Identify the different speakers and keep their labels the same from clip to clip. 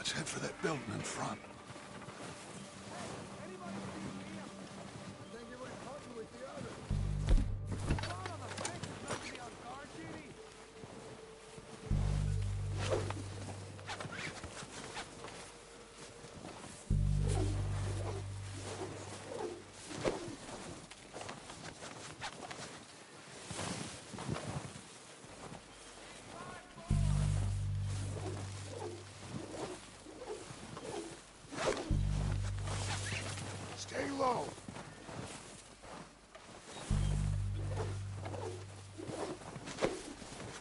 Speaker 1: Let's head for that building in front. Stay low.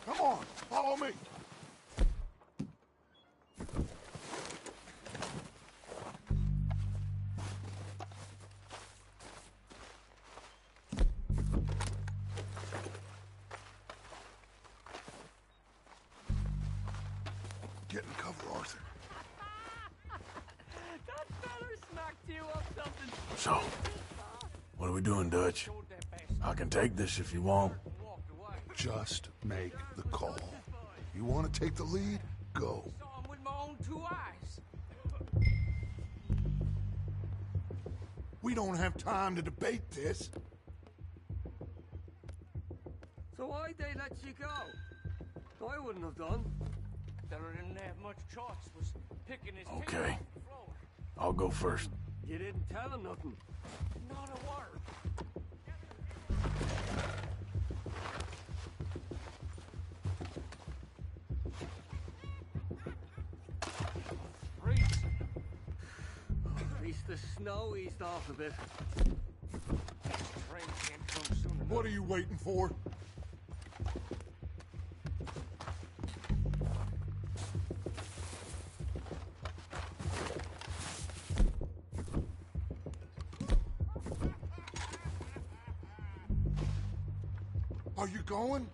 Speaker 1: Come on, follow me. Get in cover, Arthur.
Speaker 2: That feller smacked you up something.
Speaker 3: So, what are we doing, Dutch? I can take this if you want.
Speaker 1: Just make the call. You want to take the lead? Go.
Speaker 2: Saw him with my own 2 eyes.
Speaker 1: We don't have time to debate this.
Speaker 2: So why'd they let you go? I wouldn't have done. Feller didn't have much choice, was picking his teeth
Speaker 3: Okay.
Speaker 2: off the floor.
Speaker 3: I'll go first.
Speaker 2: You didn't tell him nothing. Not a word. Freezing. At least the snow eased off a bit. Train can't come soon enough.
Speaker 1: What are you waiting for? Are you going?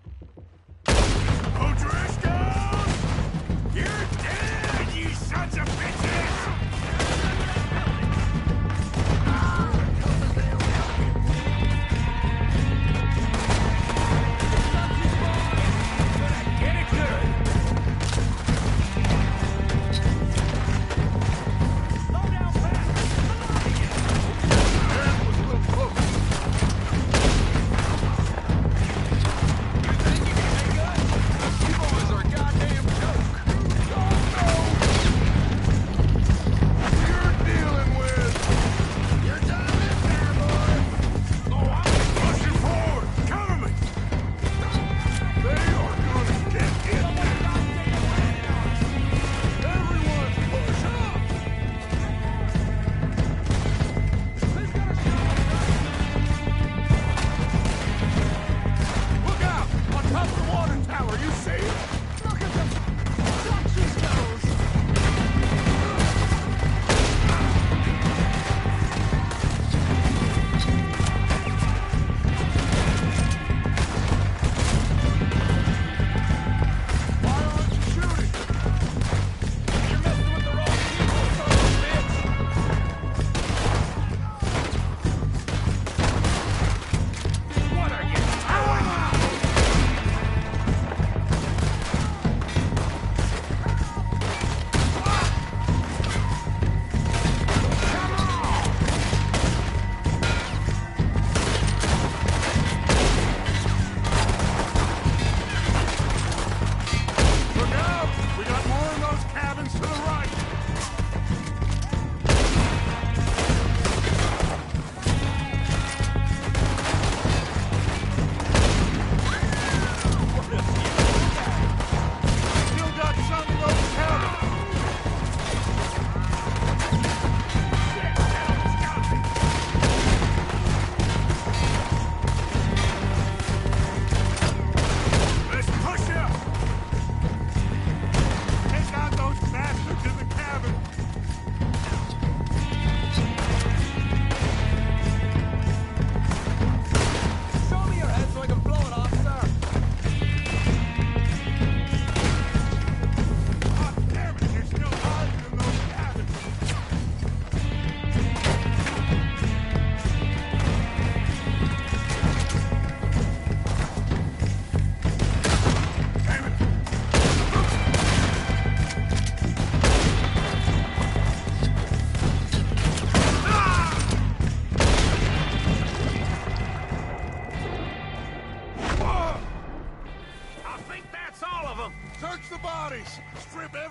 Speaker 3: O'Driscoll! You're dead, you sons of bitches! Get it good! Slow down fast!
Speaker 1: That was a little close.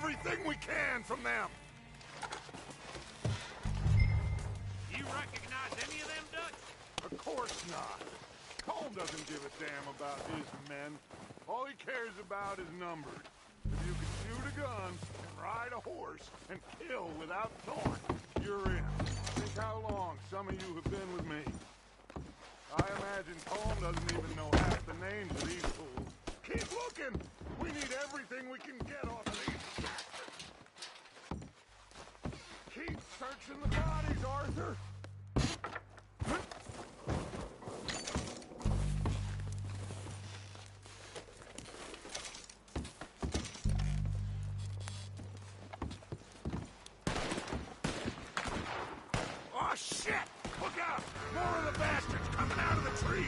Speaker 1: everything we can from them.
Speaker 4: You recognize any of them, Dutch?
Speaker 1: Of course not. Colm doesn't give a damn about his men. All he cares about is numbers. If you can shoot a gun and ride a horse and kill without thought, you're in. Think how long some of you have been with me. I imagine Colm doesn't even know half the names of these fools. Keep looking! We need everything we can get off of these. Keep searching the bodies, Arthur! Oh, shit! Look out! More of the bastards coming out of the trees!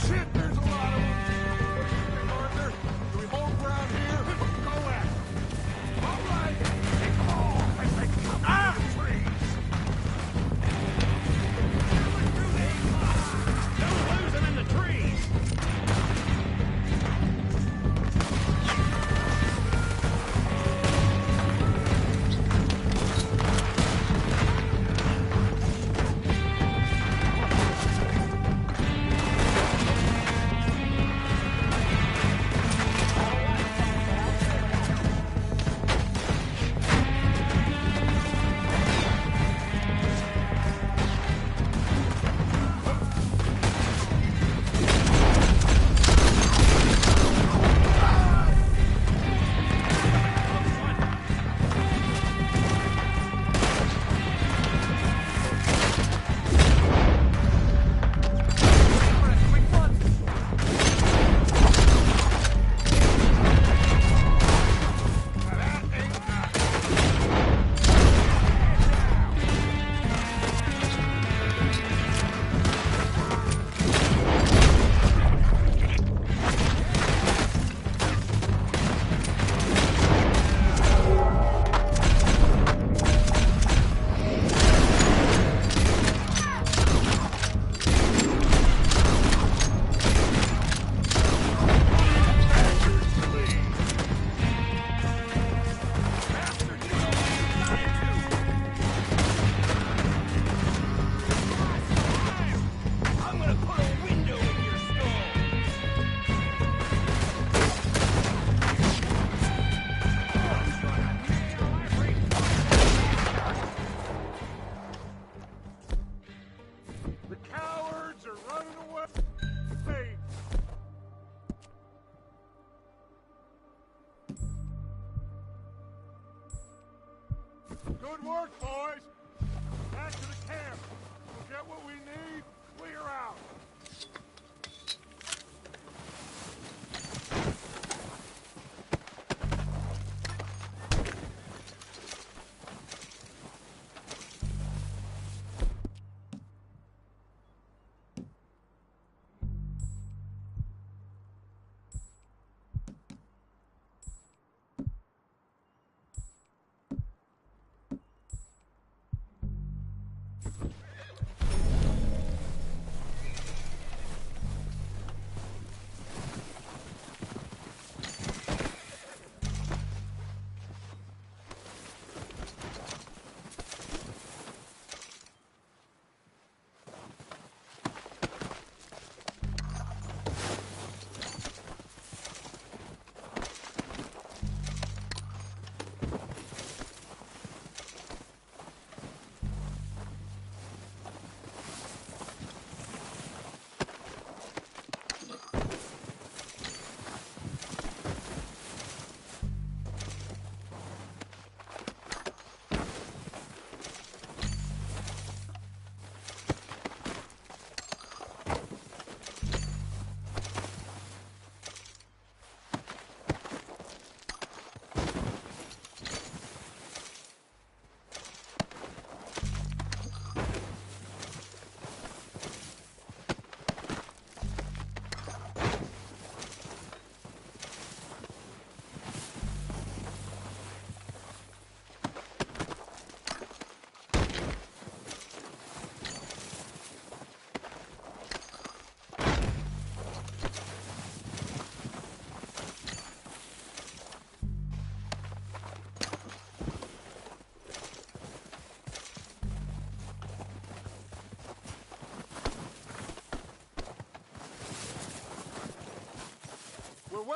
Speaker 1: Shit, there's a lot of them! What do you think, Arthur? Do we hold ground here? Go at it! All right! Take them all as they come out of the trees!
Speaker 4: Don't lose them in the trees! I'm gonna put a window in your skull!
Speaker 1: The cowards are running away! Hey! Good work, boys! Back to the camp! We'll get what we need, clear out!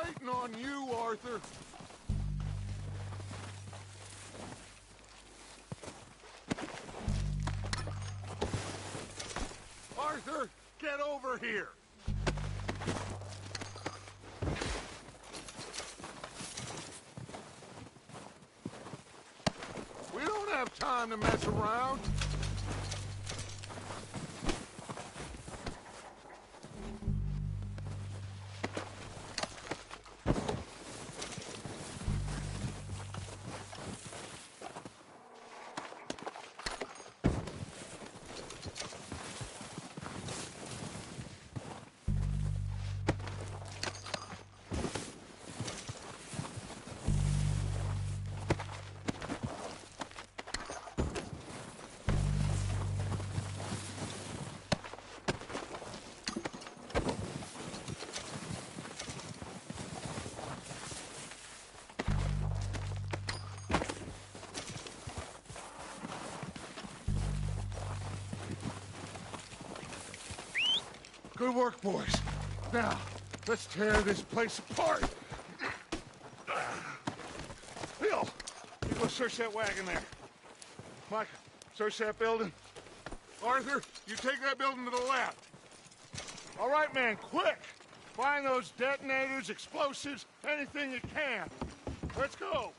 Speaker 1: waiting on you, Arthur. Arthur, get over here. We don't have time to mess around. Good work, boys. Now, let's tear this place apart. Bill, you go search that wagon there. Mike, search that building. Arthur, you take that building to the left. All right, man, quick. Find those detonators, explosives, anything you can. Let's go.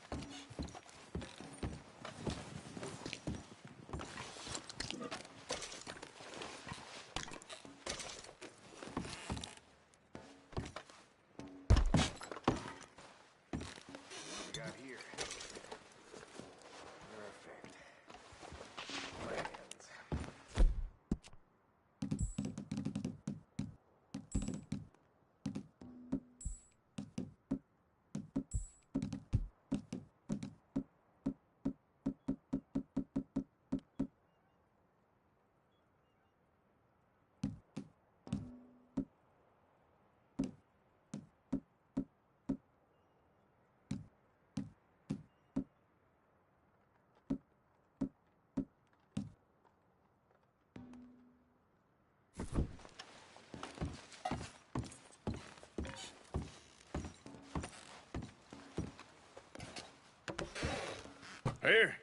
Speaker 3: Here.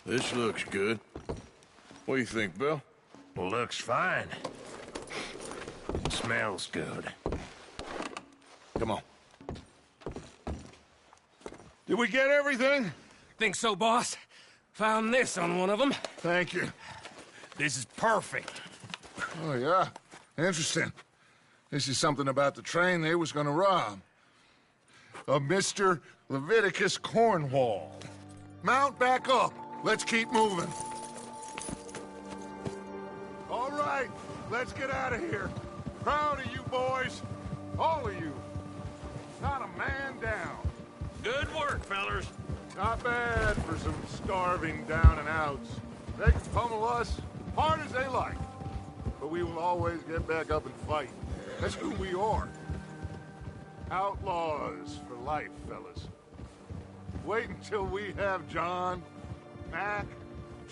Speaker 3: This looks good. What do you think, Bill?
Speaker 5: Looks fine. Smells good.
Speaker 3: Come on.
Speaker 1: Did we get everything?
Speaker 5: Think so, boss? Found this on one of them.
Speaker 1: Thank you.
Speaker 5: This is perfect.
Speaker 1: Oh, yeah? Interesting. This is something about the train they was gonna rob. A Mr. Leviticus Cornwall. Mount back up. Let's keep moving. All right, let's get out of here. Proud of you boys. All of you. Not a man down.
Speaker 4: Good work, fellers.
Speaker 1: Not bad for some starving down and outs. They can pummel us hard as they like. But we will always get back up and fight. That's who we are. Outlaws for life, fellas. Wait until we have John, Mac,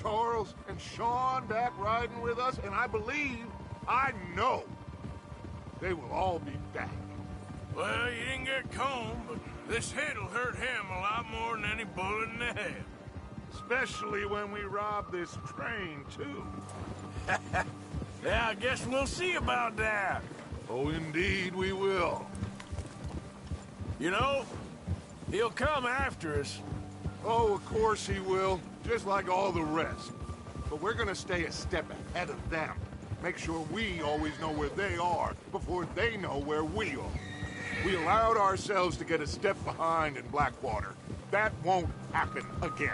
Speaker 1: Charles, and Sean back riding with us, and I know, they will all be back.
Speaker 4: Well, you didn't get Combe, but this hit'll hurt him a lot more than any bullet in the head.
Speaker 1: Especially when we rob this train, too.
Speaker 4: Yeah, I guess we'll see about that.
Speaker 1: Oh, indeed we will.
Speaker 4: You know, he'll come after us.
Speaker 1: Oh, of course he will, just like all the rest. But we're gonna stay a step ahead of them. Make sure we always know where they are before they know where we are. We allowed ourselves to get a step behind in Blackwater. That won't happen again.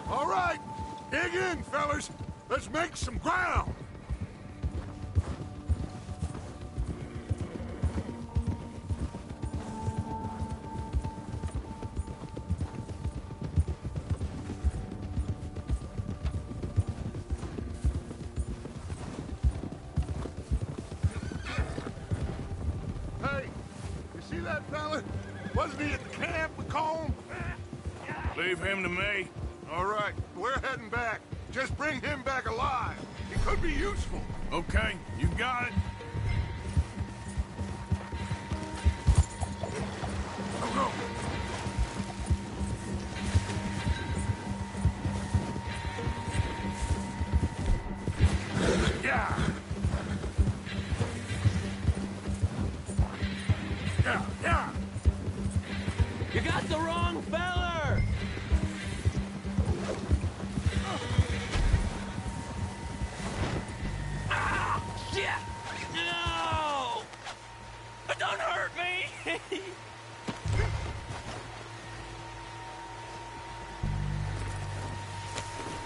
Speaker 1: All right, dig in, fellas. Let's make some ground. Hey, you see that fella? Wasn't he at the camp with Combe?
Speaker 4: Leave him to me.
Speaker 1: All right, we're heading back. Just bring him back alive. He could be useful.
Speaker 4: Okay, you got it. Go, go. Yeah. Yeah.
Speaker 2: You got the wrong feller! Ah! Shit! No! Don't hurt me!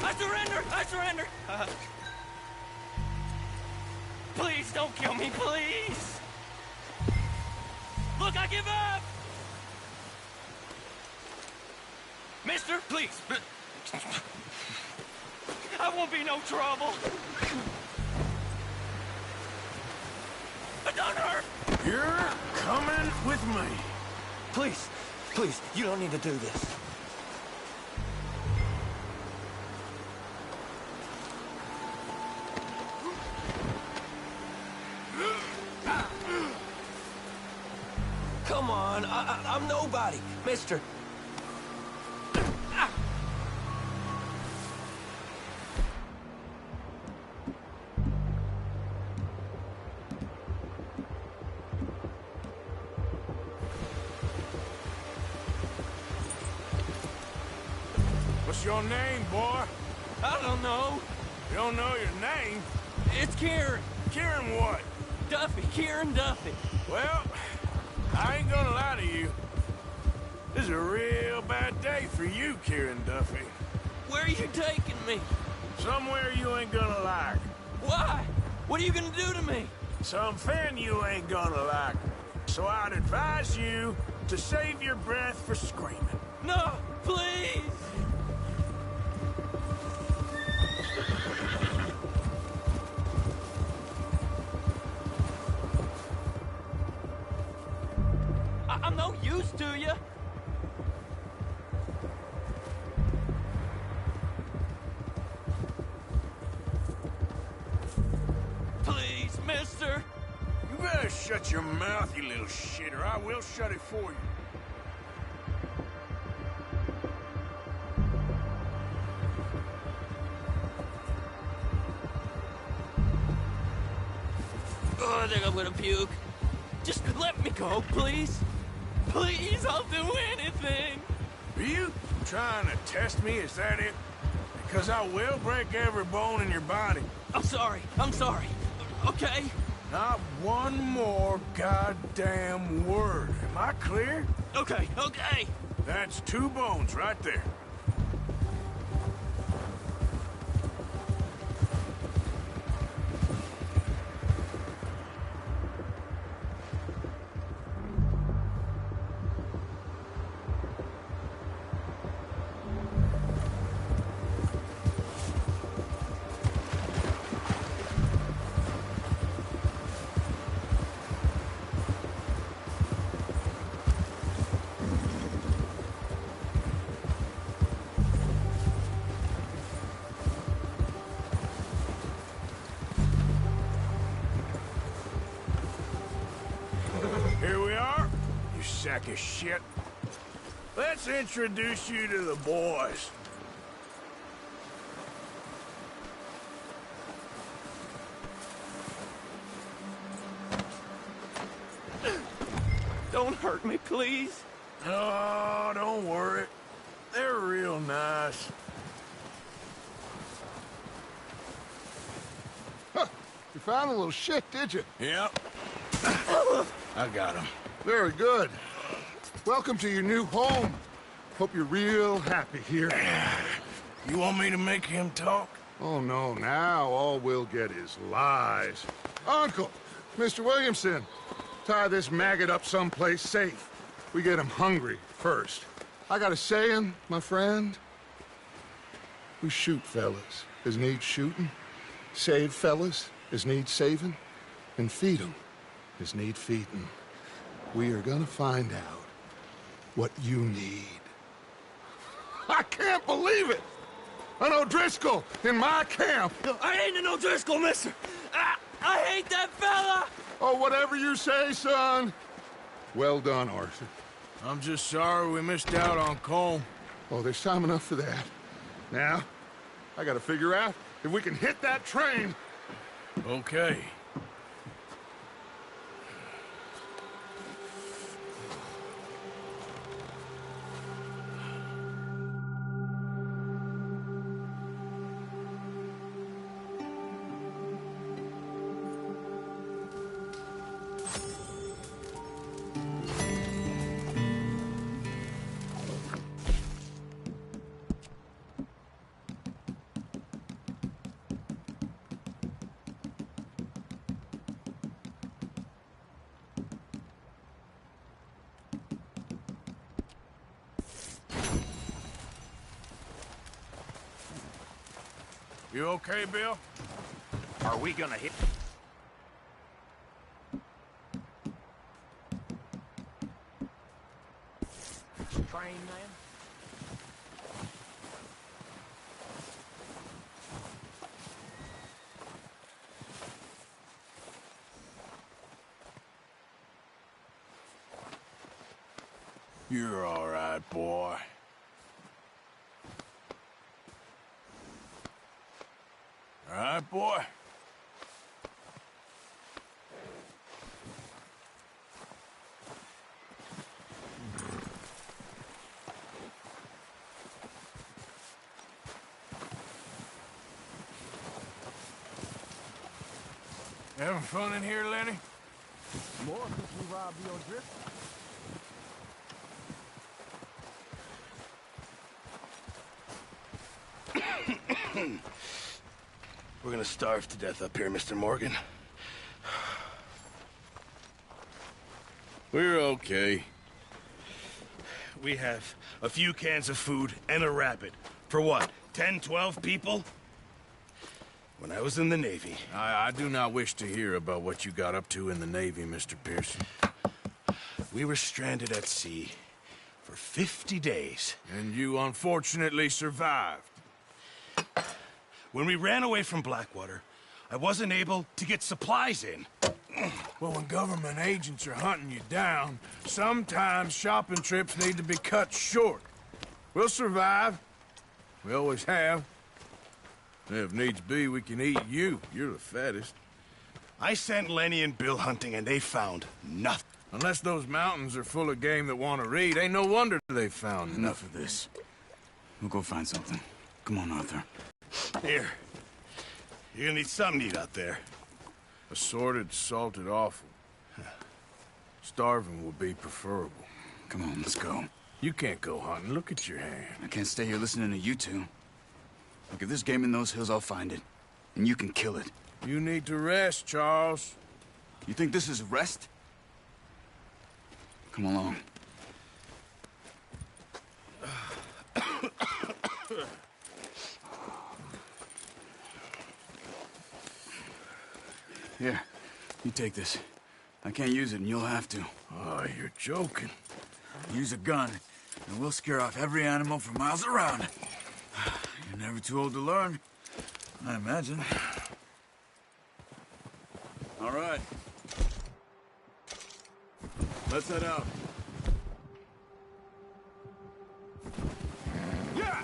Speaker 2: I surrender! I surrender! Please don't kill me, please! Look, I give up! Mister, please. I won't be no trouble. Don't hurt.
Speaker 4: You're coming with me.
Speaker 2: Please, please, you don't need to do this. Come on, I'm nobody, mister.
Speaker 4: What's your name, boy?
Speaker 2: I don't know.
Speaker 4: You don't know your name?
Speaker 2: It's Kieran.
Speaker 4: Kieran what?
Speaker 2: Duffy, Kieran Duffy.
Speaker 4: Well, I ain't gonna lie to you. This is a real bad day for you, Kieran Duffy.
Speaker 2: Where are you taking me?
Speaker 4: Somewhere you ain't gonna like.
Speaker 2: Why? What are you gonna do to me?
Speaker 4: Something you ain't gonna like. So I'd advise you to save your breath for screaming.
Speaker 2: No, please. I'm no use to you. Please, mister.
Speaker 4: You better shut your mouth, you little shit, or I will shut it for you.
Speaker 2: Oh, I think I'm gonna puke. Just let me go, please. Please, I'll do anything.
Speaker 4: Are you trying to test me? Is that it? Because I will break every bone in your body.
Speaker 2: I'm sorry. Okay?
Speaker 4: Not one more goddamn word. Am I clear?
Speaker 2: Okay.
Speaker 4: That's 2 bones right there. Here we are, you sack of shit. Let's introduce you to the boys.
Speaker 2: Don't hurt me, please.
Speaker 4: Oh, don't worry. They're real nice.
Speaker 1: Huh. You found a little shit, did you?
Speaker 4: Yep. I got him.
Speaker 1: Very good. Welcome to your new home. Hope you're real happy here.
Speaker 4: You want me to make him talk?
Speaker 1: Oh, no, now all we'll get is lies. Uncle, Mr. Williamson, tie this maggot up someplace safe. We get him hungry first. I got a saying, my friend. We shoot fellas as need shooting, save fellas as need saving, and feed 'em as need feeding. We are gonna find out what you need. I can't believe it! An O'Driscoll in my camp!
Speaker 5: I ain't an O'Driscoll, mister! I hate that fella!
Speaker 1: Oh, whatever you say, son. Well done, Arthur.
Speaker 3: I'm just sorry we missed out on Colm.
Speaker 1: Oh, there's time enough for that. Now, I gotta figure out if we can hit that train.
Speaker 3: Okay.
Speaker 4: You okay, Bill?
Speaker 2: Are we gonna hit? Train, man?
Speaker 4: You're all right, boy. All right, boy? Having fun in here, Lenny?
Speaker 2: More since we robbed the O'Driscoll.
Speaker 3: We're gonna starve to death up here, Mr. Morgan. We're okay. We have a few cans of food and a rabbit. For what, 10, 12 people? When I was in the Navy... I do not wish to hear about what you got up to in the Navy, Mr. Pearson. We were stranded at sea for 50 days. And you unfortunately survived. When we ran away from Blackwater, I wasn't able to get supplies in.
Speaker 4: Well, when government agents are hunting you down, sometimes shopping trips need to be cut short. We'll survive. We always have. If needs be, we can eat you. You're the fattest.
Speaker 3: I sent Lenny and Bill hunting, and they found nothing.
Speaker 4: Unless those mountains are full of game that want to read, ain't no wonder they found nothing.
Speaker 6: Enough of this. We'll go find something. Come on, Arthur.
Speaker 3: Here. You're gonna need something to eat out there.
Speaker 4: Assorted, salted offal. Starving will be preferable.
Speaker 6: Come on, let's go.
Speaker 4: You can't go hunting. Look at your hand.
Speaker 6: I can't stay here listening to you two. Look, if there's game in those hills, I'll find it. And you can kill it.
Speaker 4: You need to rest, Charles.
Speaker 6: You think this is rest? Come along. Here, you take this. I can't use it, and you'll have to.
Speaker 4: Oh, you're joking.
Speaker 6: Use a gun, and we'll scare off every animal for miles around. You're never too old to learn, I imagine. All right. Let's head out.
Speaker 1: Yeah!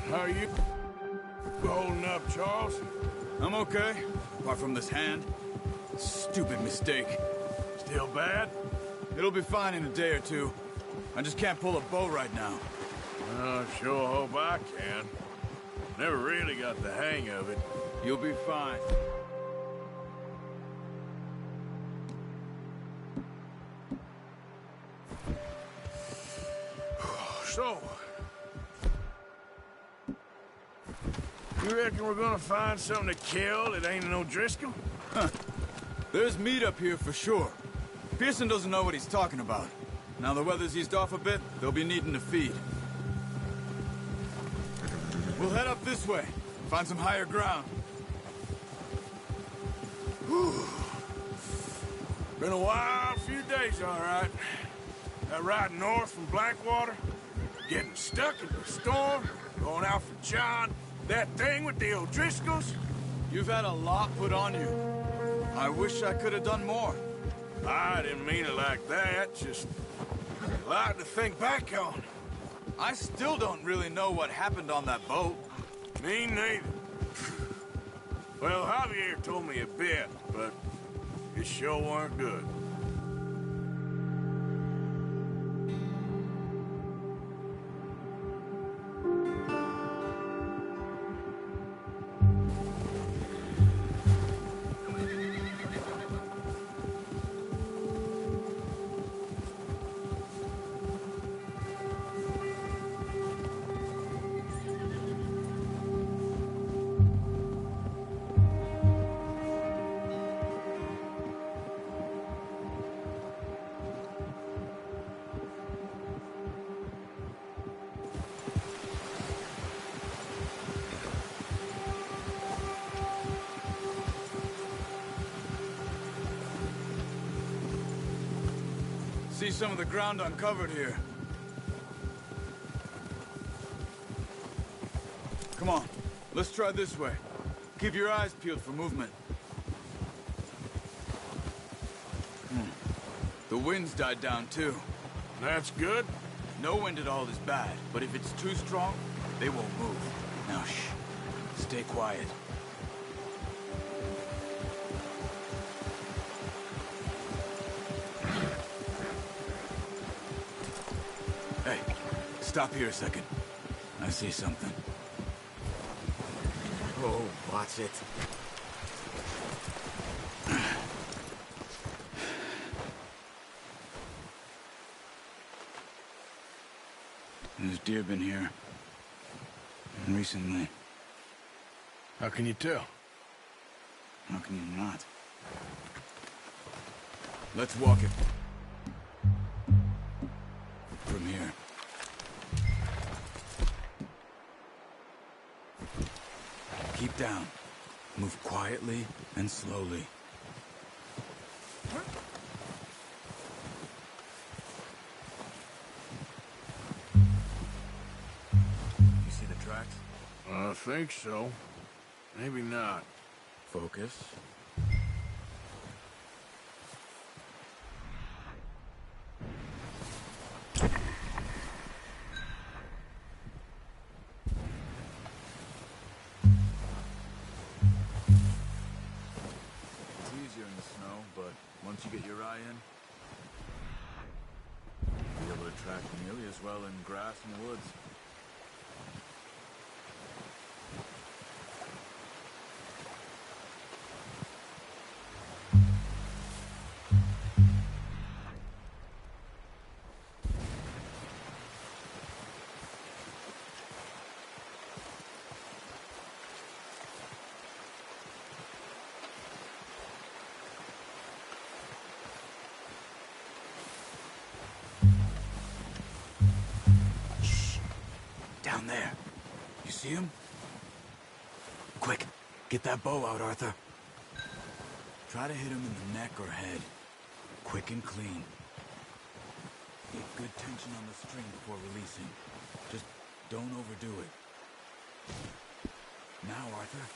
Speaker 4: How are you holding up, Charles?
Speaker 6: I'm okay, apart from this hand. Stupid mistake.
Speaker 4: Still bad?
Speaker 6: It'll be fine in a day or two. I just can't pull a bow right now.
Speaker 4: I sure hope I can. Never really got the hang of it.
Speaker 6: You'll be fine.
Speaker 4: So, you reckon we're gonna find something to kill that ain't an O'Driscoll?
Speaker 6: There's meat up here for sure. Pearson doesn't know what he's talking about. Now the weather's eased off a bit, they'll be needing to feed. We'll head up this way, find some higher ground.
Speaker 4: Been a wild few days, all right. That ride north from Blackwater, getting stuck in the storm, going out for John, that thing with the O'Driscolls.
Speaker 6: You've had a lot put on you. I wish I could have done more.
Speaker 4: I didn't mean it like that, just a lot to think back on.
Speaker 6: I still don't really know what happened on that boat.
Speaker 4: Me neither. Well, Javier told me a bit, but it sure weren't good.
Speaker 6: See some of the ground uncovered here. Come on, let's try this way. Keep your eyes peeled for movement. The wind's died down too.
Speaker 4: That's good.
Speaker 6: No wind at all is bad, but if it's too strong, they won't move. Now shh, stay quiet. Hey, stop here a second. I see something.
Speaker 5: Oh, watch it.
Speaker 6: There's deer been here. Recently.
Speaker 4: How can you tell?
Speaker 6: How can you not? Let's walk it. From here. Keep down. Move quietly and slowly. You see the tracks?
Speaker 4: I think so. Maybe not.
Speaker 6: Focus. It's easier in the snow, but once you get your eye in, you'll be able to track nearly as well in grass and woods. Down there. You see him? Quick, get that bow out, Arthur. Try to hit him in the neck or head. Quick and clean. Get good tension on the string before releasing. Just don't overdo it. Now, Arthur.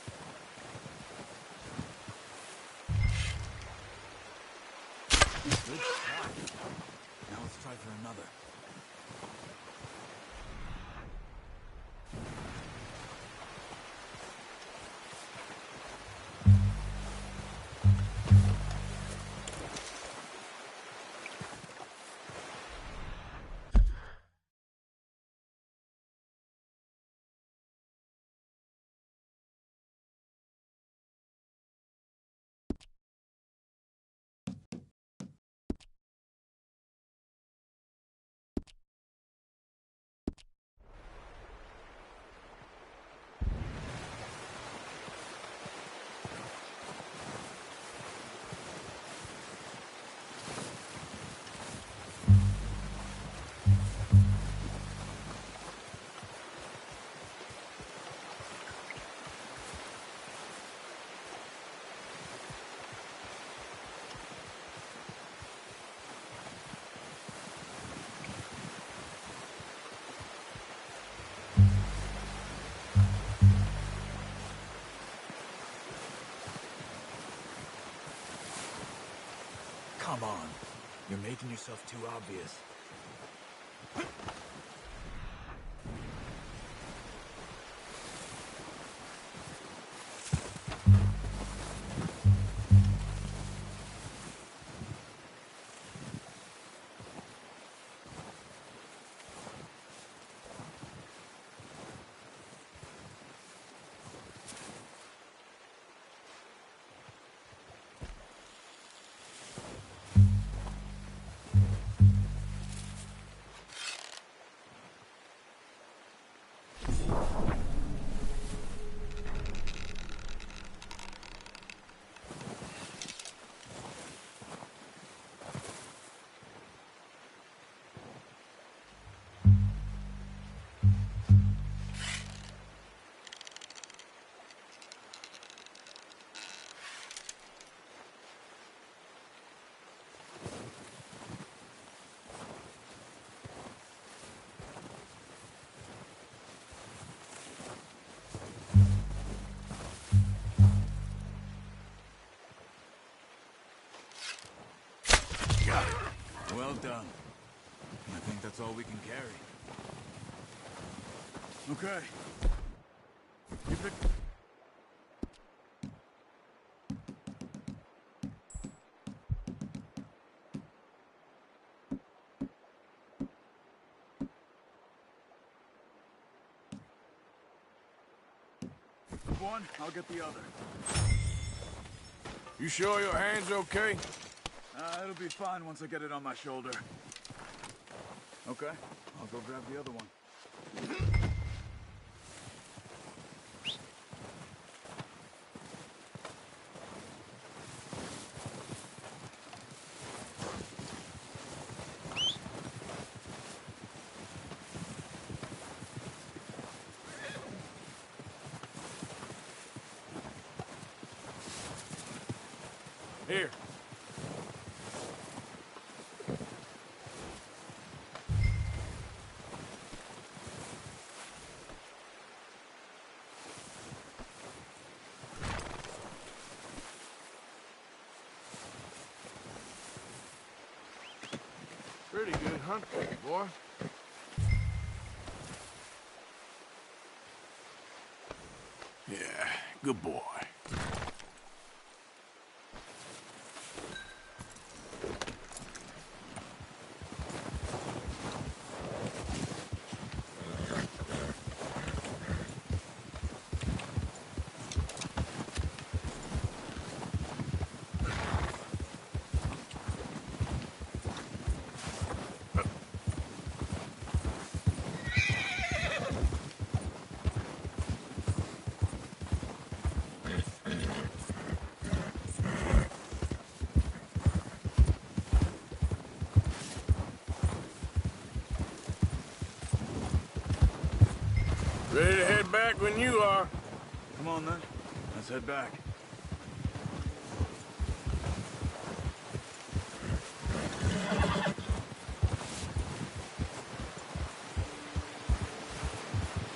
Speaker 6: Good shot. Now let's try for another. Come on. You're making yourself too obvious. Well done. I think that's all we can carry. Okay. Keep it... One, I'll get the other.
Speaker 4: You sure your hand's okay?
Speaker 6: It'll be fine once I get it on my shoulder. Okay, I'll go grab the other one.
Speaker 4: Here. Pretty good hunt, boy. Yeah, good boy. Ready to head back when you are.
Speaker 6: Come on, then. Let's head back.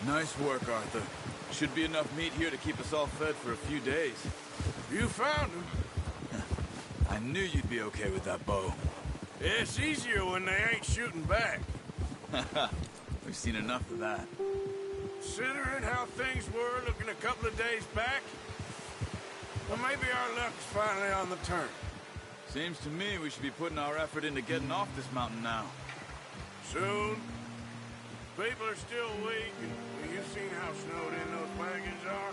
Speaker 6: Nice work, Arthur. Should be enough meat here to keep us all fed for a few days.
Speaker 4: You found him.
Speaker 6: I knew you'd be okay with that bow.
Speaker 4: It's easier when they ain't shooting back.
Speaker 6: We've seen enough of that.
Speaker 4: Considering how things were looking a couple of days back, well, maybe our luck's finally on the turn.
Speaker 6: Seems to me we should be putting our effort into getting off this mountain now.
Speaker 4: Soon. People are still weak, and you've seen how snowed in those wagons are.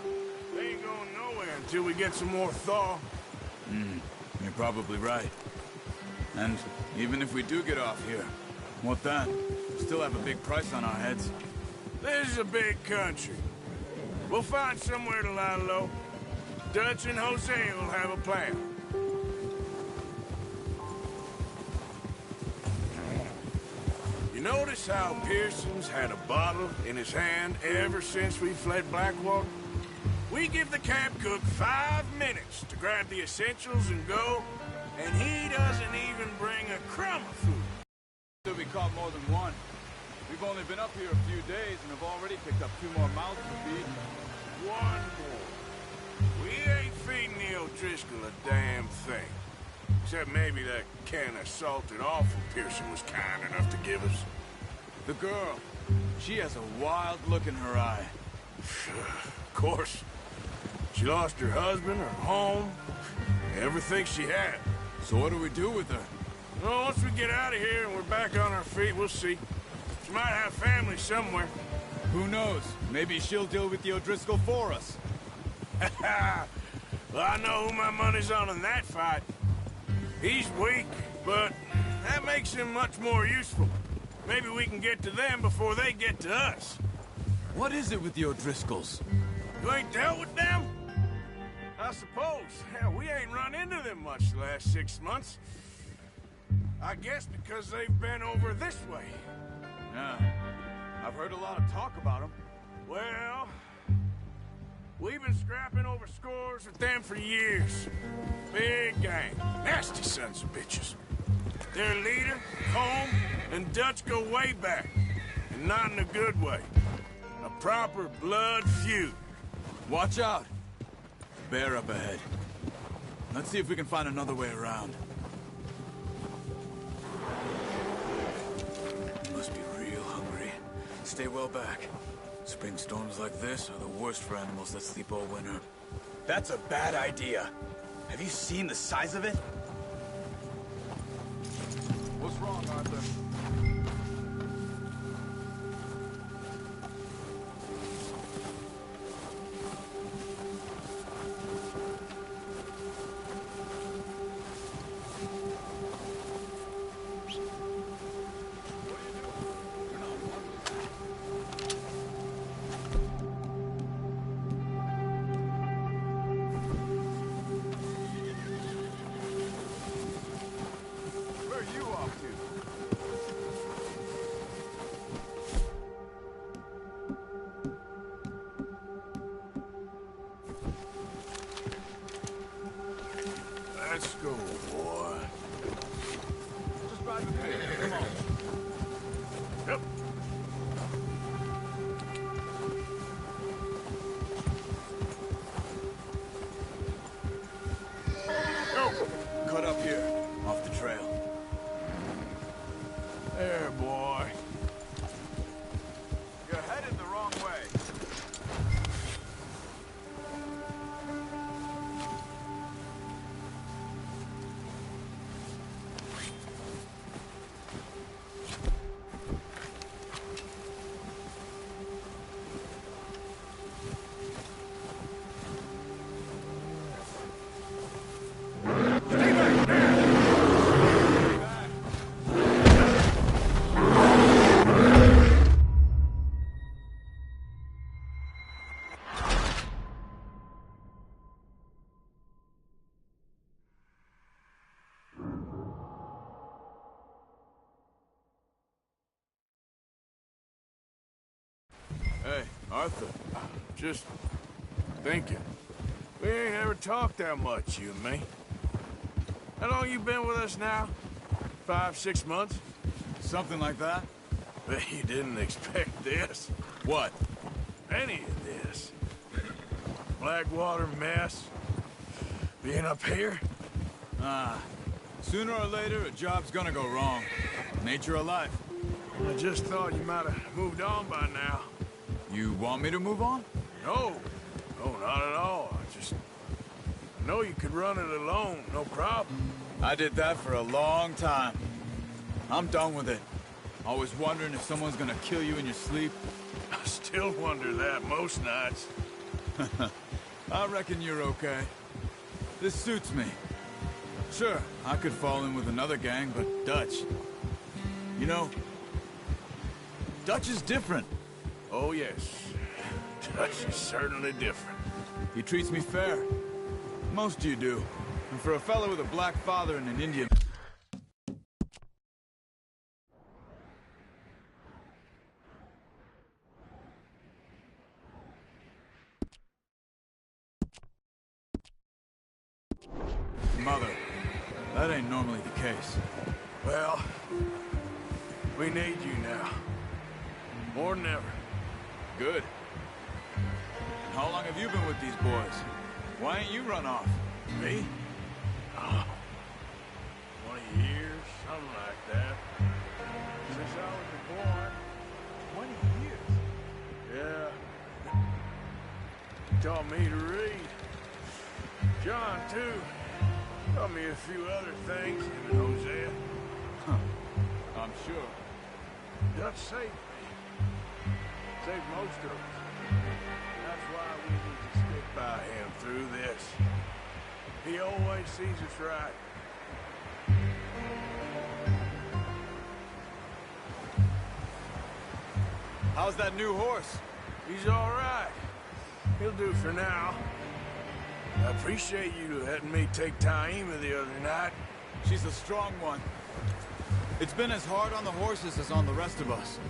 Speaker 4: They ain't going nowhere until we get some more thaw.
Speaker 6: You're probably right. And even if we do get off here, what then? We still have a big price on our heads.
Speaker 4: This is a big country. We'll find somewhere to lie low. Dutch and Jose will have a plan. You notice how Pearson's had a bottle in his hand ever since we fled Blackwater? We give the camp cook 5 minutes to grab the essentials and go, and he doesn't even bring a crumb of food.
Speaker 6: We caught more than one. We've only been up here a few days and have already picked up 2 more mouths to feed.
Speaker 4: One more. We ain't feeding the O'Driscoll a damn thing. Except maybe that can of salted offal Pearson was kind enough to give us.
Speaker 6: The girl. She has a wild look in her eye.
Speaker 4: Of course. She lost her husband, her home, everything she had.
Speaker 6: So what do we do with her?
Speaker 4: Well, once we get out of here and we're back on our feet, we'll see. She might have family somewhere.
Speaker 6: Who knows? Maybe she'll deal with the O'Driscoll for us.
Speaker 4: Well, I know who my money's on in that fight. He's weak, but that makes him much more useful. Maybe we can get to them before they get to us.
Speaker 6: What is it with the O'Driscolls?
Speaker 4: You ain't dealt with them? I suppose. Hell, we ain't run into them much the last 6 months. I guess because they've been over this way.
Speaker 6: Yeah. I've heard a lot of talk about them.
Speaker 4: Well, we've been scrapping over scores with them for years. Big gang. Nasty sons of bitches. Their leader, Colm, and Dutch go way back. And not in a good way. A proper blood feud.
Speaker 6: Watch out. Bear up ahead. Let's see if we can find another way around. Must be real hungry. Stay well back. Spring storms like this are the worst for animals that sleep all winter.
Speaker 3: That's a bad idea. Have you seen the size of it?
Speaker 6: What's wrong, Arthur?
Speaker 4: Let's go, boy.
Speaker 6: Just ride with me. Come on.
Speaker 4: Yep. Go.
Speaker 6: Cut up here, off the trail.
Speaker 4: There, boy.
Speaker 6: You're headed the wrong way.
Speaker 4: Hey, Arthur. Just thinking. We ain't ever talked that much, you and me. How long you been with us now? 5, 6 months?
Speaker 6: Something like that?
Speaker 4: Bet you didn't expect this.
Speaker 6: What?
Speaker 4: Any of this. Blackwater mess. Being up here?
Speaker 6: Sooner or later, a job's gonna go wrong. Nature of life.
Speaker 4: I just thought you might have moved on by now.
Speaker 6: You want me to move on?
Speaker 4: No. No, not at all. I know you could run it alone, no problem.
Speaker 6: I did that for a long time. I'm done with it. Always wondering if someone's gonna kill you in your sleep.
Speaker 4: I still wonder that most nights.
Speaker 6: I reckon you're okay. This suits me. Sure, I could fall in with another gang, but Dutch... You know, Dutch is different.
Speaker 4: Oh, yes. Dutch is certainly different.
Speaker 6: He treats me fair. Most of you do. And for a fellow with a black father and an Indian... Mother, that ain't normally the case.
Speaker 4: Well, we need you now. More than ever.
Speaker 6: Good. How long have you been with these boys? Why ain't you run off?
Speaker 4: Me? Oh, taught me to read. John, too. Taught me a few other things, him and Hosea.
Speaker 6: I'm sure.
Speaker 4: Dutch saved me. Saved most of us. That's why we need to stick by him through this. He always sees us right.
Speaker 6: How's that new horse?
Speaker 4: He's all right. He'll do for now. I appreciate you letting me take Taima the other night.
Speaker 6: She's a strong one. It's been as hard on the horses as on the rest of us.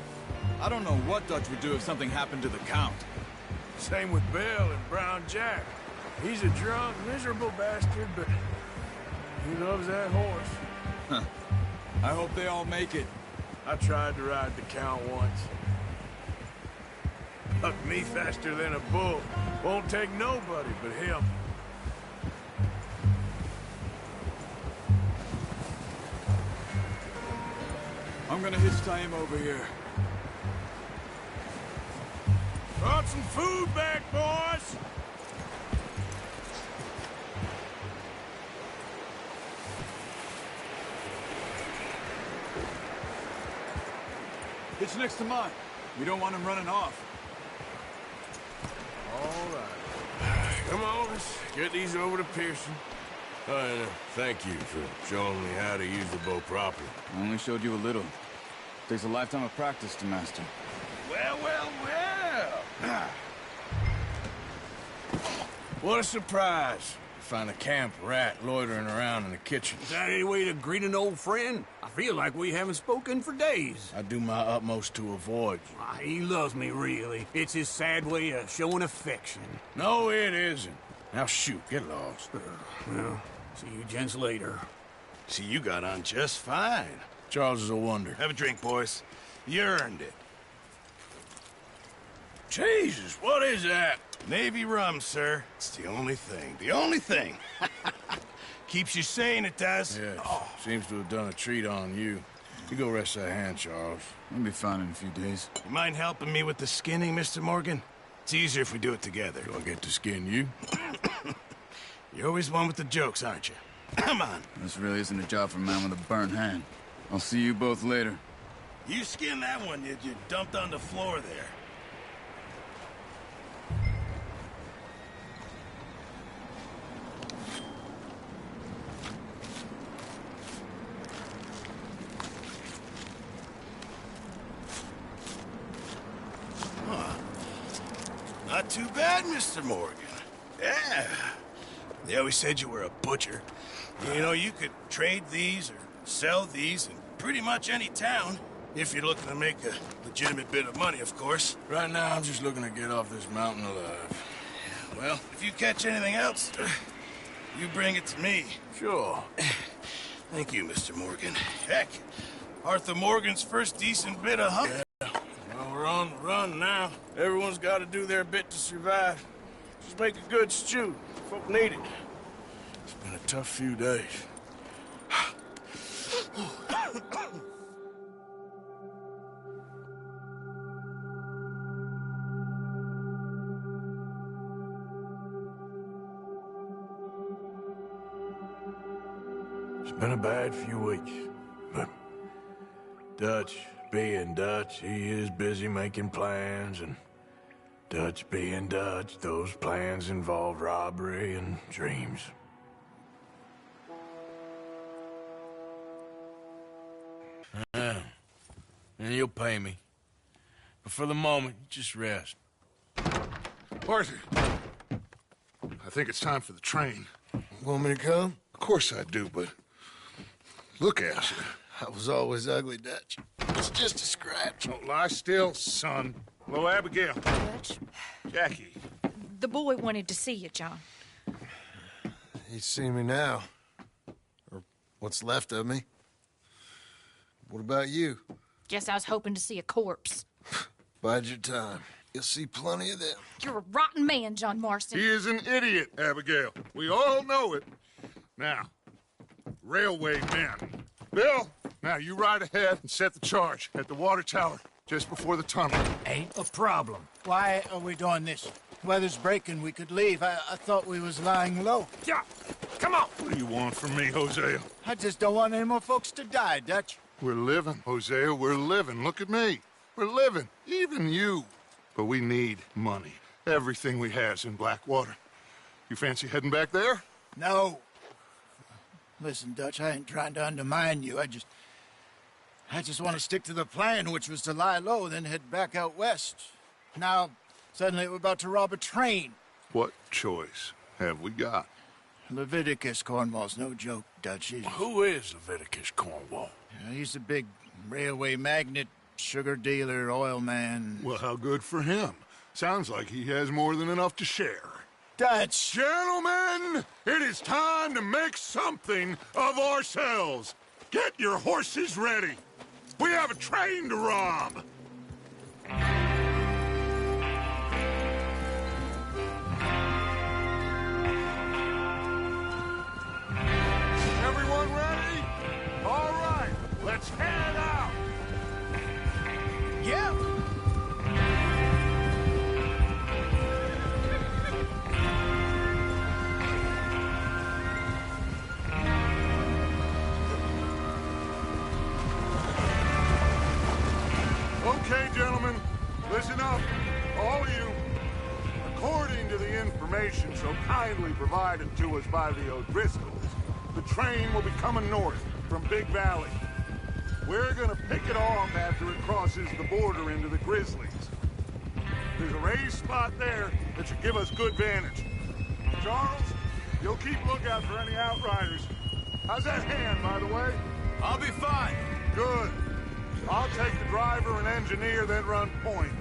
Speaker 6: I don't know what Dutch would do if something happened to the Count.
Speaker 4: Same with Bill and Brown Jack. He's a drunk, miserable bastard, but he loves that horse.
Speaker 6: Huh. I hope they all make it.
Speaker 4: I tried to ride the Count once. Bucked me faster than a bull. Won't take nobody but him.
Speaker 6: I'm gonna hitch Taima over here.
Speaker 4: Brought some food back, boys!
Speaker 6: Hitch next to mine. We don't want him running off.
Speaker 4: All right. Come on, let's get these over to Pearson. Thank you for showing me how to use the bow properly.
Speaker 6: I only showed you a little. Takes a lifetime of practice to master.
Speaker 3: Well, well, well.
Speaker 4: What a surprise. Find a camp rat loitering around in the kitchen.
Speaker 7: Is that any way to greet an old friend? I feel like we haven't spoken for days.
Speaker 4: I do my utmost to avoid you.
Speaker 7: He loves me, really. It's his sad way of showing affection.
Speaker 4: No, it isn't. Now shoot, get lost.
Speaker 7: Well, see you gents later.
Speaker 3: See, you got on just fine.
Speaker 4: Charles is a wonder.
Speaker 3: Have a drink, boys. You earned it.
Speaker 4: Jesus, what is that?
Speaker 3: Navy rum, sir. It's the only thing. The only thing. Keeps you sane, it does.
Speaker 4: Yes. Seems to have done a treat on you. You go rest that hand, Charles.
Speaker 6: I'll be fine in a few days.
Speaker 3: You mind helping me with the skinning, Mr. Morgan? It's easier if we do it together.
Speaker 4: Do I get to skin you?
Speaker 3: You're always one with the jokes, aren't you? Come on.
Speaker 6: This really isn't a job for a man with a burnt hand. I'll see you both later.
Speaker 3: You skinned that one you dumped on the floor there. Not too bad, Mr. Morgan. Yeah. They always said you were a butcher. You know, you could trade these or sell these in pretty much any town, if you're looking to make a legitimate bit of money, of course.
Speaker 4: Right now, I'm just looking to get off this mountain alive.
Speaker 3: Well, if you catch anything else, you bring it to me.
Speaker 4: Sure.
Speaker 3: Thank you, Mr. Morgan. Heck, Arthur Morgan's first decent bit of hunt.
Speaker 4: Well, we're on the run now. Everyone's got to do their bit to survive. Just make a good stew. Folk need it. It's been a tough few days. It's been a bad few weeks, but Dutch being Dutch, he is busy making plans, and Dutch being Dutch, those plans involve robbery and dreams. And you'll pay me. But for the moment, just rest.
Speaker 1: Arthur, I think it's time for the train.
Speaker 8: Want me to come?
Speaker 1: Of course I do, but look at you.
Speaker 8: I was always ugly, Dutch. It's just a scratch.
Speaker 1: Don't lie still, son. Hello, Abigail.
Speaker 9: Dutch,
Speaker 1: Jackie.
Speaker 9: the boy wanted to see you, John.
Speaker 8: He's seen me now. Or what's left of me. What about you?
Speaker 9: Guess I was hoping to see a corpse.
Speaker 8: Bide your time. You'll see plenty of them.
Speaker 9: You're a rotten man, John Marston.
Speaker 1: He is an idiot, Abigail. We all know it. Now, railway men. Bill, now you ride ahead and set the charge at the water tower just before the tunnel.
Speaker 10: Ain't a problem. Why are we doing this? Weather's breaking. We could leave. I thought we was lying low.
Speaker 5: Yeah, come on.
Speaker 1: What do you want from me, Hosea?
Speaker 10: I just don't want any more folks to die, Dutch.
Speaker 1: We're living, Hosea, we're living. Look at me. We're living. Even you. But we need money. Everything we has in Blackwater. You fancy heading back there?
Speaker 10: No. Listen, Dutch, I ain't trying to undermine you. I just want to stick to the plan, which was to lie low, then head back out west. Now, suddenly we're about to rob a train.
Speaker 1: What choice have we got?
Speaker 10: Leviticus Cornwall's no joke, Dutch.
Speaker 4: Who is Leviticus Cornwall?
Speaker 10: He's a big railway magnate, sugar dealer, oil man.
Speaker 1: Well, how good for him. Sounds like he has more than enough to share.
Speaker 10: Dutch!
Speaker 1: Gentlemen, it is time to make something of ourselves. Get your horses ready. We have a train to rob. Everyone ready? All right, let's head out.
Speaker 10: Yeah!
Speaker 1: Okay, gentlemen, listen up, all of you. According to the information so kindly provided to us by the O'Driscolls, the train will be coming north from Big Valley. We're gonna pick it off after it crosses the border into the Grizzlies. There's a raised spot there that should give us good vantage. Charles, you'll keep lookout for any outriders. How's that hand, by the way?
Speaker 6: I'll be fine.
Speaker 1: Good. I'll take the driver and engineer, then run point.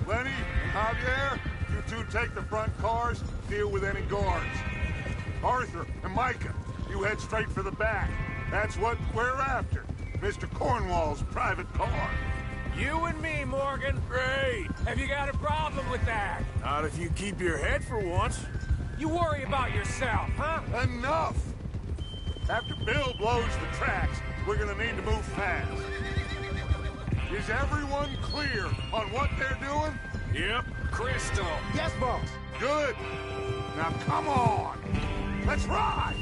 Speaker 1: Lenny and Javier, you two take the front cars, deal with any guards. Arthur and Micah, you head straight for the back. That's what we're after. Mr. Cornwall's private car.
Speaker 5: You and me, Morgan.
Speaker 4: Great.
Speaker 5: Have you got a problem with that?
Speaker 4: Not if you keep your head for once.
Speaker 5: You worry about yourself, huh?
Speaker 1: Enough! After Bill blows the tracks, we're gonna need to move fast. Is everyone clear on what they're doing?
Speaker 4: Yep.
Speaker 5: Crystal.
Speaker 10: Yes, boss.
Speaker 1: Good. Now come on. Let's ride.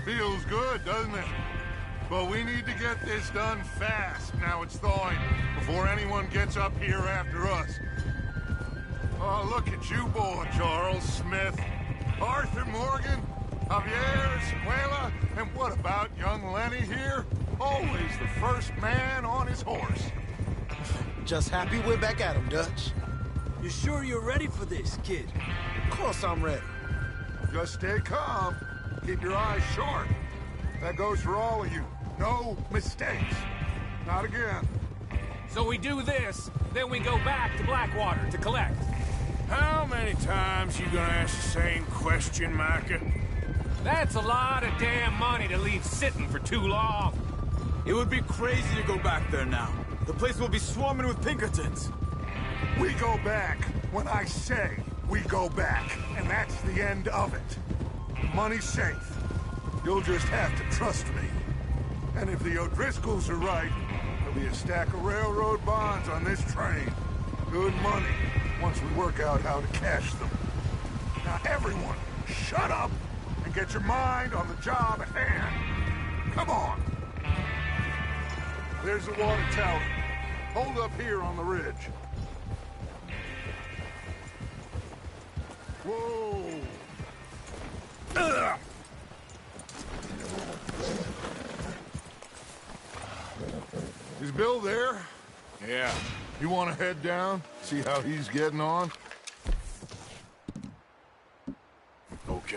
Speaker 1: Feels good, doesn't it? But we need to get this done fast, now it's thawing, before anyone gets up here after us. Oh, look at you, boy, Charles Smith. Arthur Morgan, Javier, Sequela, and what about young Lenny here? Always the first man on his horse.
Speaker 11: Just happy we're back at him, Dutch.
Speaker 7: You sure you're ready for this, kid?
Speaker 11: Of course I'm ready.
Speaker 1: Just stay calm. Keep your eyes sharp. That goes for all of you. No mistakes. Not again.
Speaker 5: So we do this, then we go back to Blackwater to collect.
Speaker 4: How many times you gonna ask the same question, Micah?
Speaker 5: That's a lot of damn money to leave sitting for too long.
Speaker 6: It would be crazy to go back there now. The place will be swarming with Pinkertons.
Speaker 1: We go back when I say we go back, and that's the end of it. Money's safe. You'll just have to trust me. And if the O'Driscolls are right, there'll be a stack of railroad bonds on this train. Good money, once we work out how to cash them. Now everyone, shut up and get your mind on the job at hand. Come on. There's the water tower. Hold up here on the ridge. Whoa! Ugh. Is Bill there?
Speaker 4: Yeah.
Speaker 1: You want to head down? See how he's getting on?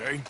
Speaker 4: Okay.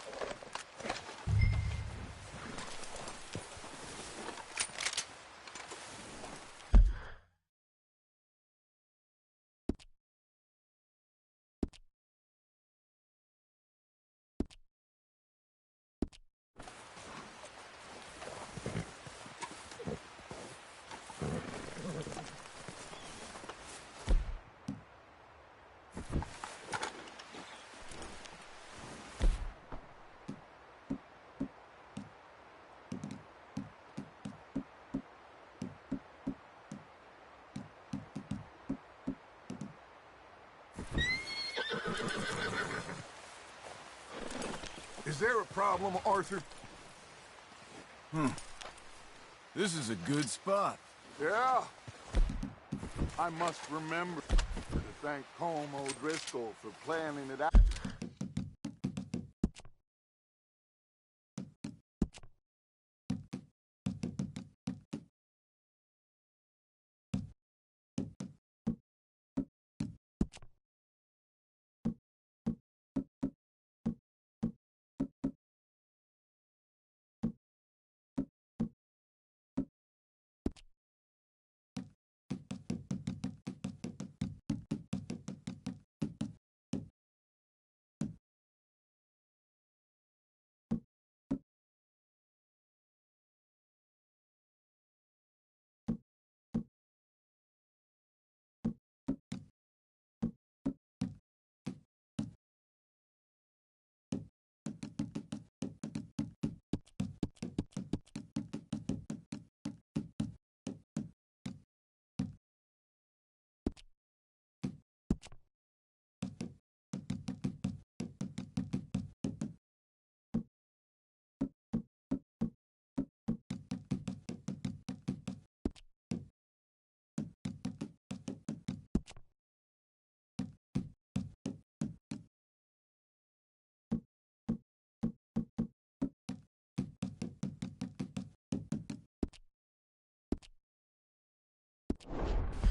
Speaker 1: Is there a problem, Arthur?
Speaker 6: This is a good spot.
Speaker 1: Yeah. I must remember to thank Colm O'Driscoll for planning it out.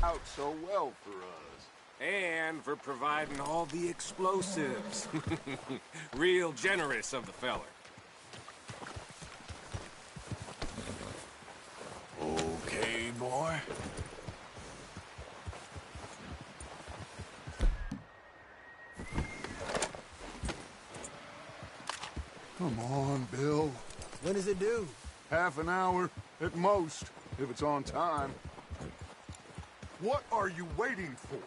Speaker 1: Out so well for us.
Speaker 5: And for providing all the explosives. Real generous of the feller.
Speaker 6: Okay, boy.
Speaker 1: Come on, Bill.
Speaker 11: When does it due?
Speaker 1: Half an hour at most, if it's on time. What are you waiting for?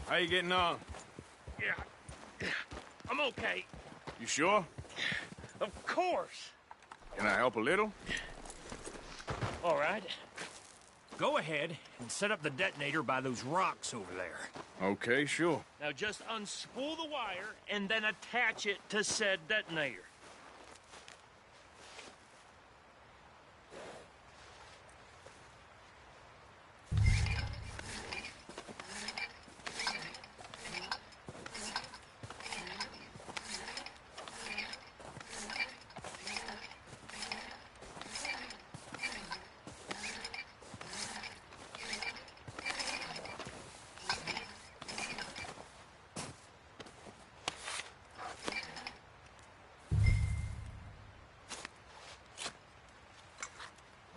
Speaker 3: How you getting on?
Speaker 2: Yeah. I'm okay.
Speaker 3: You sure?
Speaker 2: Of course.
Speaker 3: Can I help a little?
Speaker 2: All right. Go ahead and set up the detonator by those rocks over there.
Speaker 3: Okay, sure.
Speaker 2: Now just unspool the wire and then attach it to said detonator.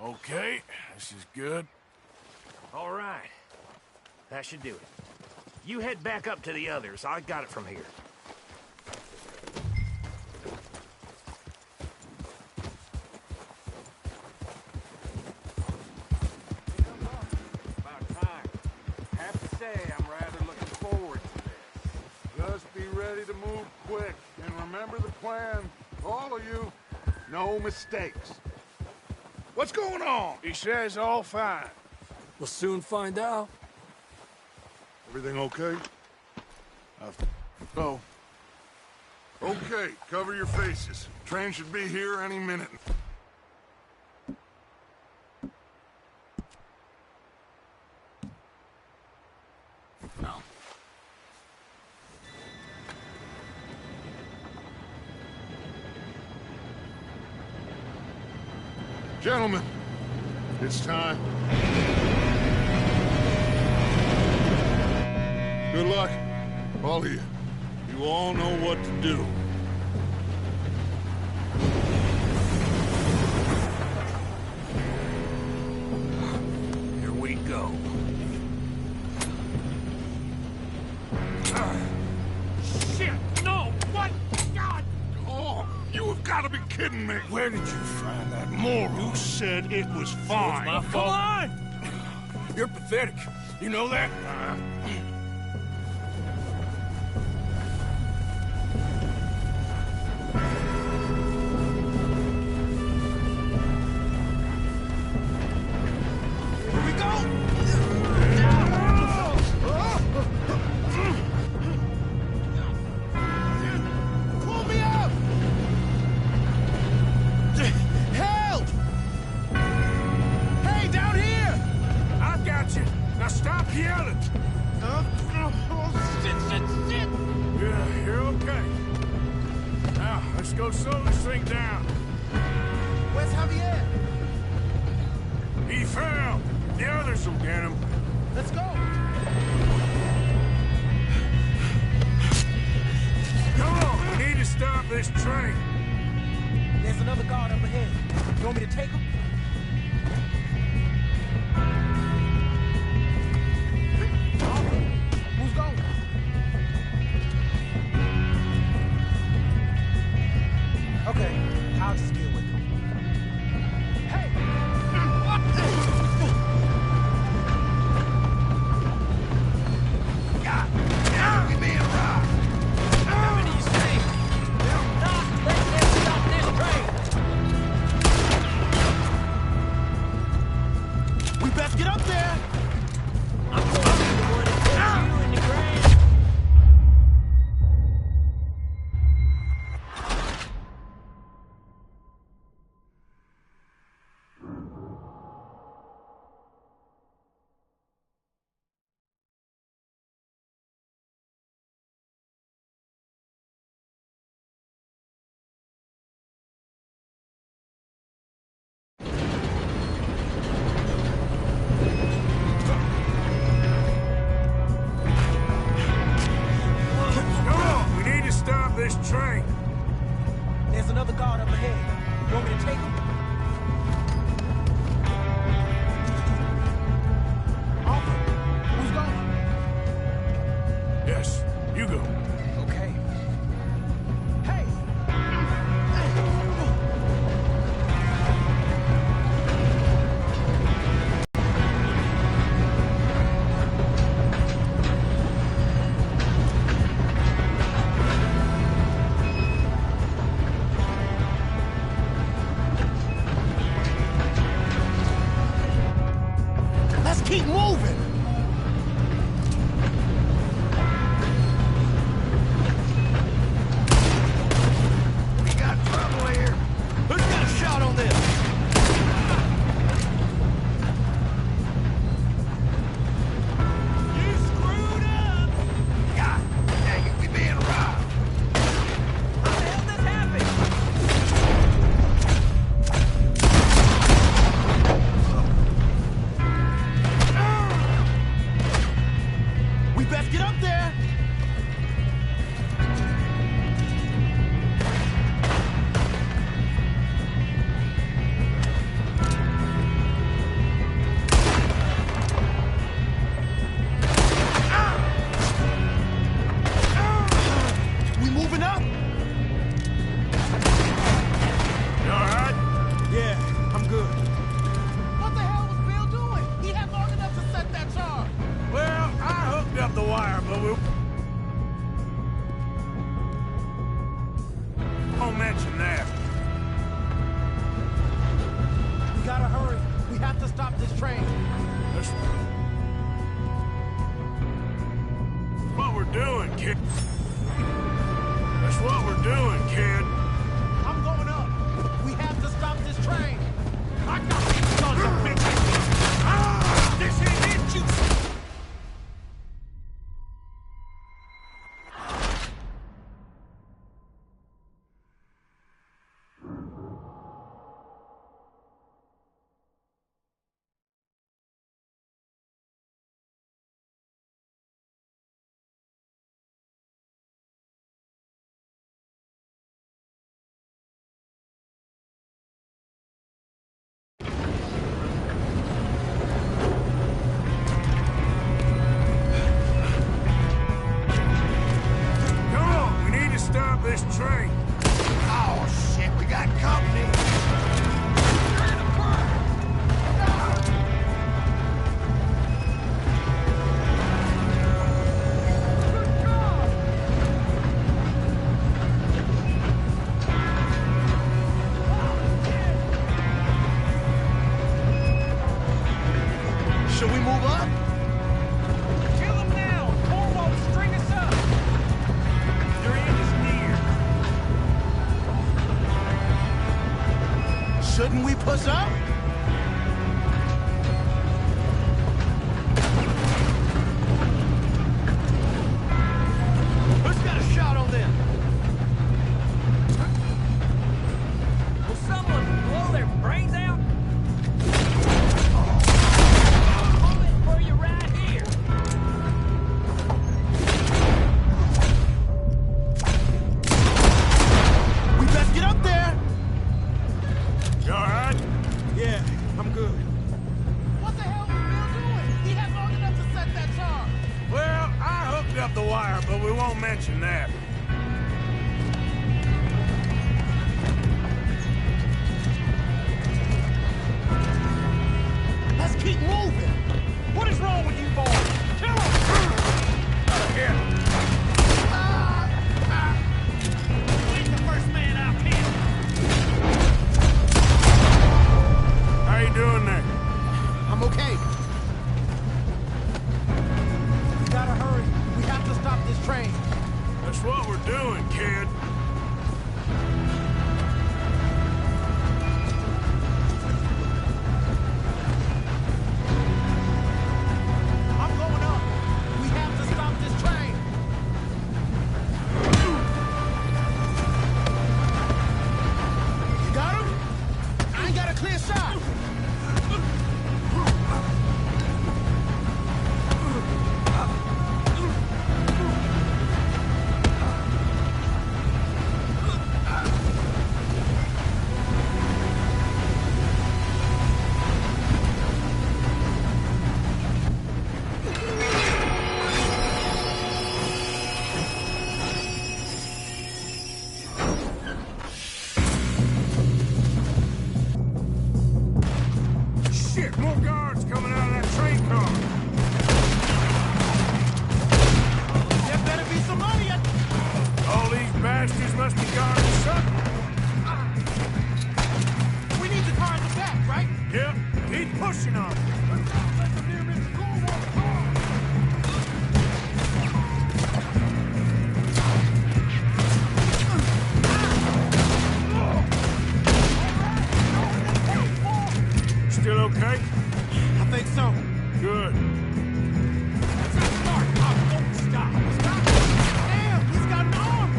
Speaker 4: Okay, this is good.
Speaker 2: All right. That should do it. You head back up to the others. I got it from here.
Speaker 5: About time. Have to say, I'm rather looking forward to this.
Speaker 1: Just be ready to move quick. And remember the plan. All of you. No mistakes.
Speaker 4: What's going on? He says all fine.
Speaker 7: We'll soon find out.
Speaker 1: Everything okay?
Speaker 4: Oh.
Speaker 1: Okay, cover your faces. Train should be here any minute.
Speaker 4: No.
Speaker 1: Gentlemen, it's time. Good luck, all of you. You all know what to do.
Speaker 4: Here we go.
Speaker 1: Shit! No! What? God! Oh, you have got to be kidding me!
Speaker 4: Where did you find that moron?
Speaker 1: You said it was fine.
Speaker 4: My fault. Come on! You're pathetic. You know that? Here we go! Pull me up! Help! Hey, down here! I've got you. Now stop yelling. Shit. Yeah, you're okay. Now, let's go slow this thing down.
Speaker 11: Where's Javier?
Speaker 4: He fell. The others will get him.
Speaker 11: Let's go.
Speaker 4: Come on, we need to stop this train.
Speaker 11: There's another guard up ahead. You want me to take him? Who's going? Okay, I'll just deal with him. Hey!
Speaker 4: God damn, we being robbed.
Speaker 11: Whatever these things, they're not letting them stop this train. We best get up there. I'm going to be the one that puts you in the ground.
Speaker 4: Come on, we need to stop this train.
Speaker 11: There's another guard up ahead. You want me to take him? Arthur, who's going?
Speaker 4: Yes, you go.
Speaker 11: Okay. Hey!
Speaker 10: Let's keep moving.
Speaker 4: We got trouble here. Who's got a shot on this? You screwed up! God dang it, we being robbed.
Speaker 11: How the hell this happened? We best get up there. We moving up?
Speaker 4: You all right?
Speaker 11: Yeah, I'm good. What the hell was Bill doing? He had long enough to set that charge.
Speaker 4: Well, I hooked up the wire, but we don't mention that.
Speaker 11: We gotta hurry. We have to stop this train.
Speaker 4: This way.
Speaker 11: Shouldn't we push up? Who's got a shot on them?
Speaker 2: Will someone blow their brains out? Hold it for you right here.
Speaker 11: We best get up there.
Speaker 4: You all right?
Speaker 11: Yeah, I'm good. What the hell was Bill doing? He had long enough to set that charge.
Speaker 4: Well, I hooked up the wire, but we won't mention that.
Speaker 11: Let's keep moving. What is wrong with you boys? Kill him!
Speaker 4: Here.
Speaker 11: You ain't the first man out here.
Speaker 4: How you doing there?
Speaker 11: I'm okay. We gotta hurry. We have to stop this train.
Speaker 4: That's what we're doing, kid.
Speaker 11: I'm going up. We have to stop this train. You got him? I ain't got a clear shot.
Speaker 4: Shit, more guards coming out of that train car.
Speaker 11: There better be some money at
Speaker 4: All these bastards must be guarding something.
Speaker 11: We need the car in the back, right?
Speaker 4: Yep, keep pushing on it. Still okay?
Speaker 11: I think so.
Speaker 4: Good.
Speaker 11: That's not smart. Oh, don't stop. Stop. Damn, he's got an arm.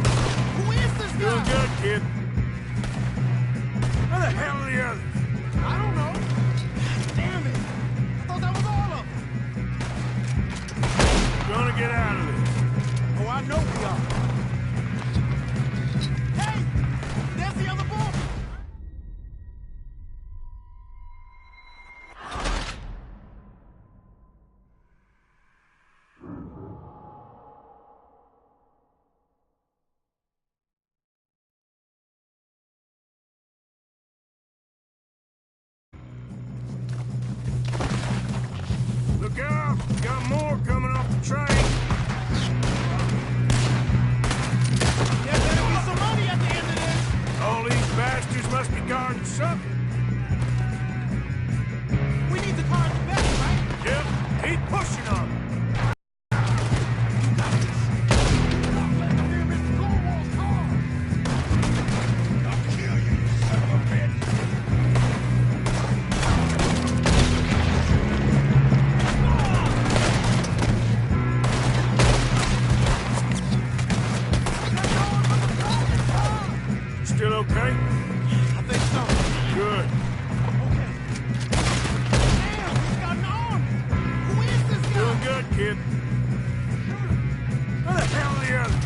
Speaker 11: Who is this guy?
Speaker 4: Doing good, kid. Where the hell are the others?
Speaker 11: I don't know. Damn it. I thought that was all of them.
Speaker 4: Gonna get out of this.
Speaker 11: Oh, I know we are. Hey, there's the other bull.
Speaker 4: Look out! Got more coming off the train.
Speaker 11: There better be some money at the end of this.
Speaker 4: All these bastards must be guarding something.
Speaker 11: We need the car in the back, right?
Speaker 4: Yep, keep pushing on it. Still okay?
Speaker 11: I think so.
Speaker 4: Good.
Speaker 11: Okay. Damn, he's got an arm. Who is this guy?
Speaker 4: Doing good, kid. Where the hell are the others?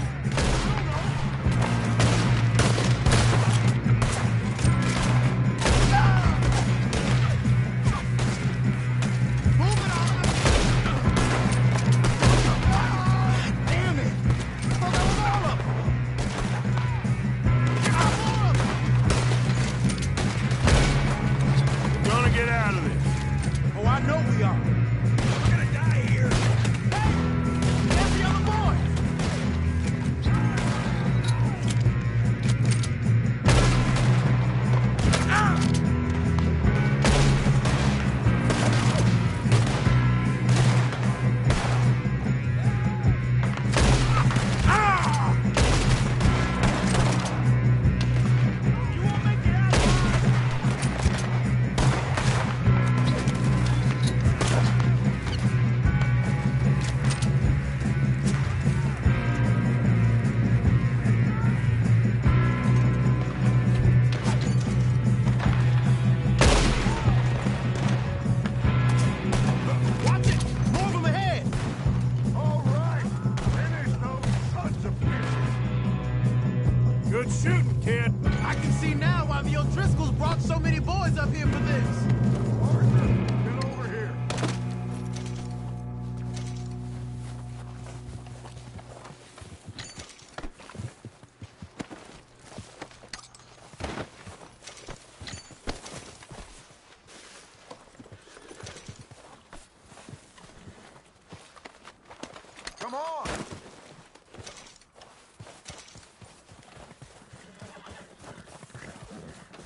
Speaker 11: Move it, Oliver. Damn it. I thought that was all of them. More of them.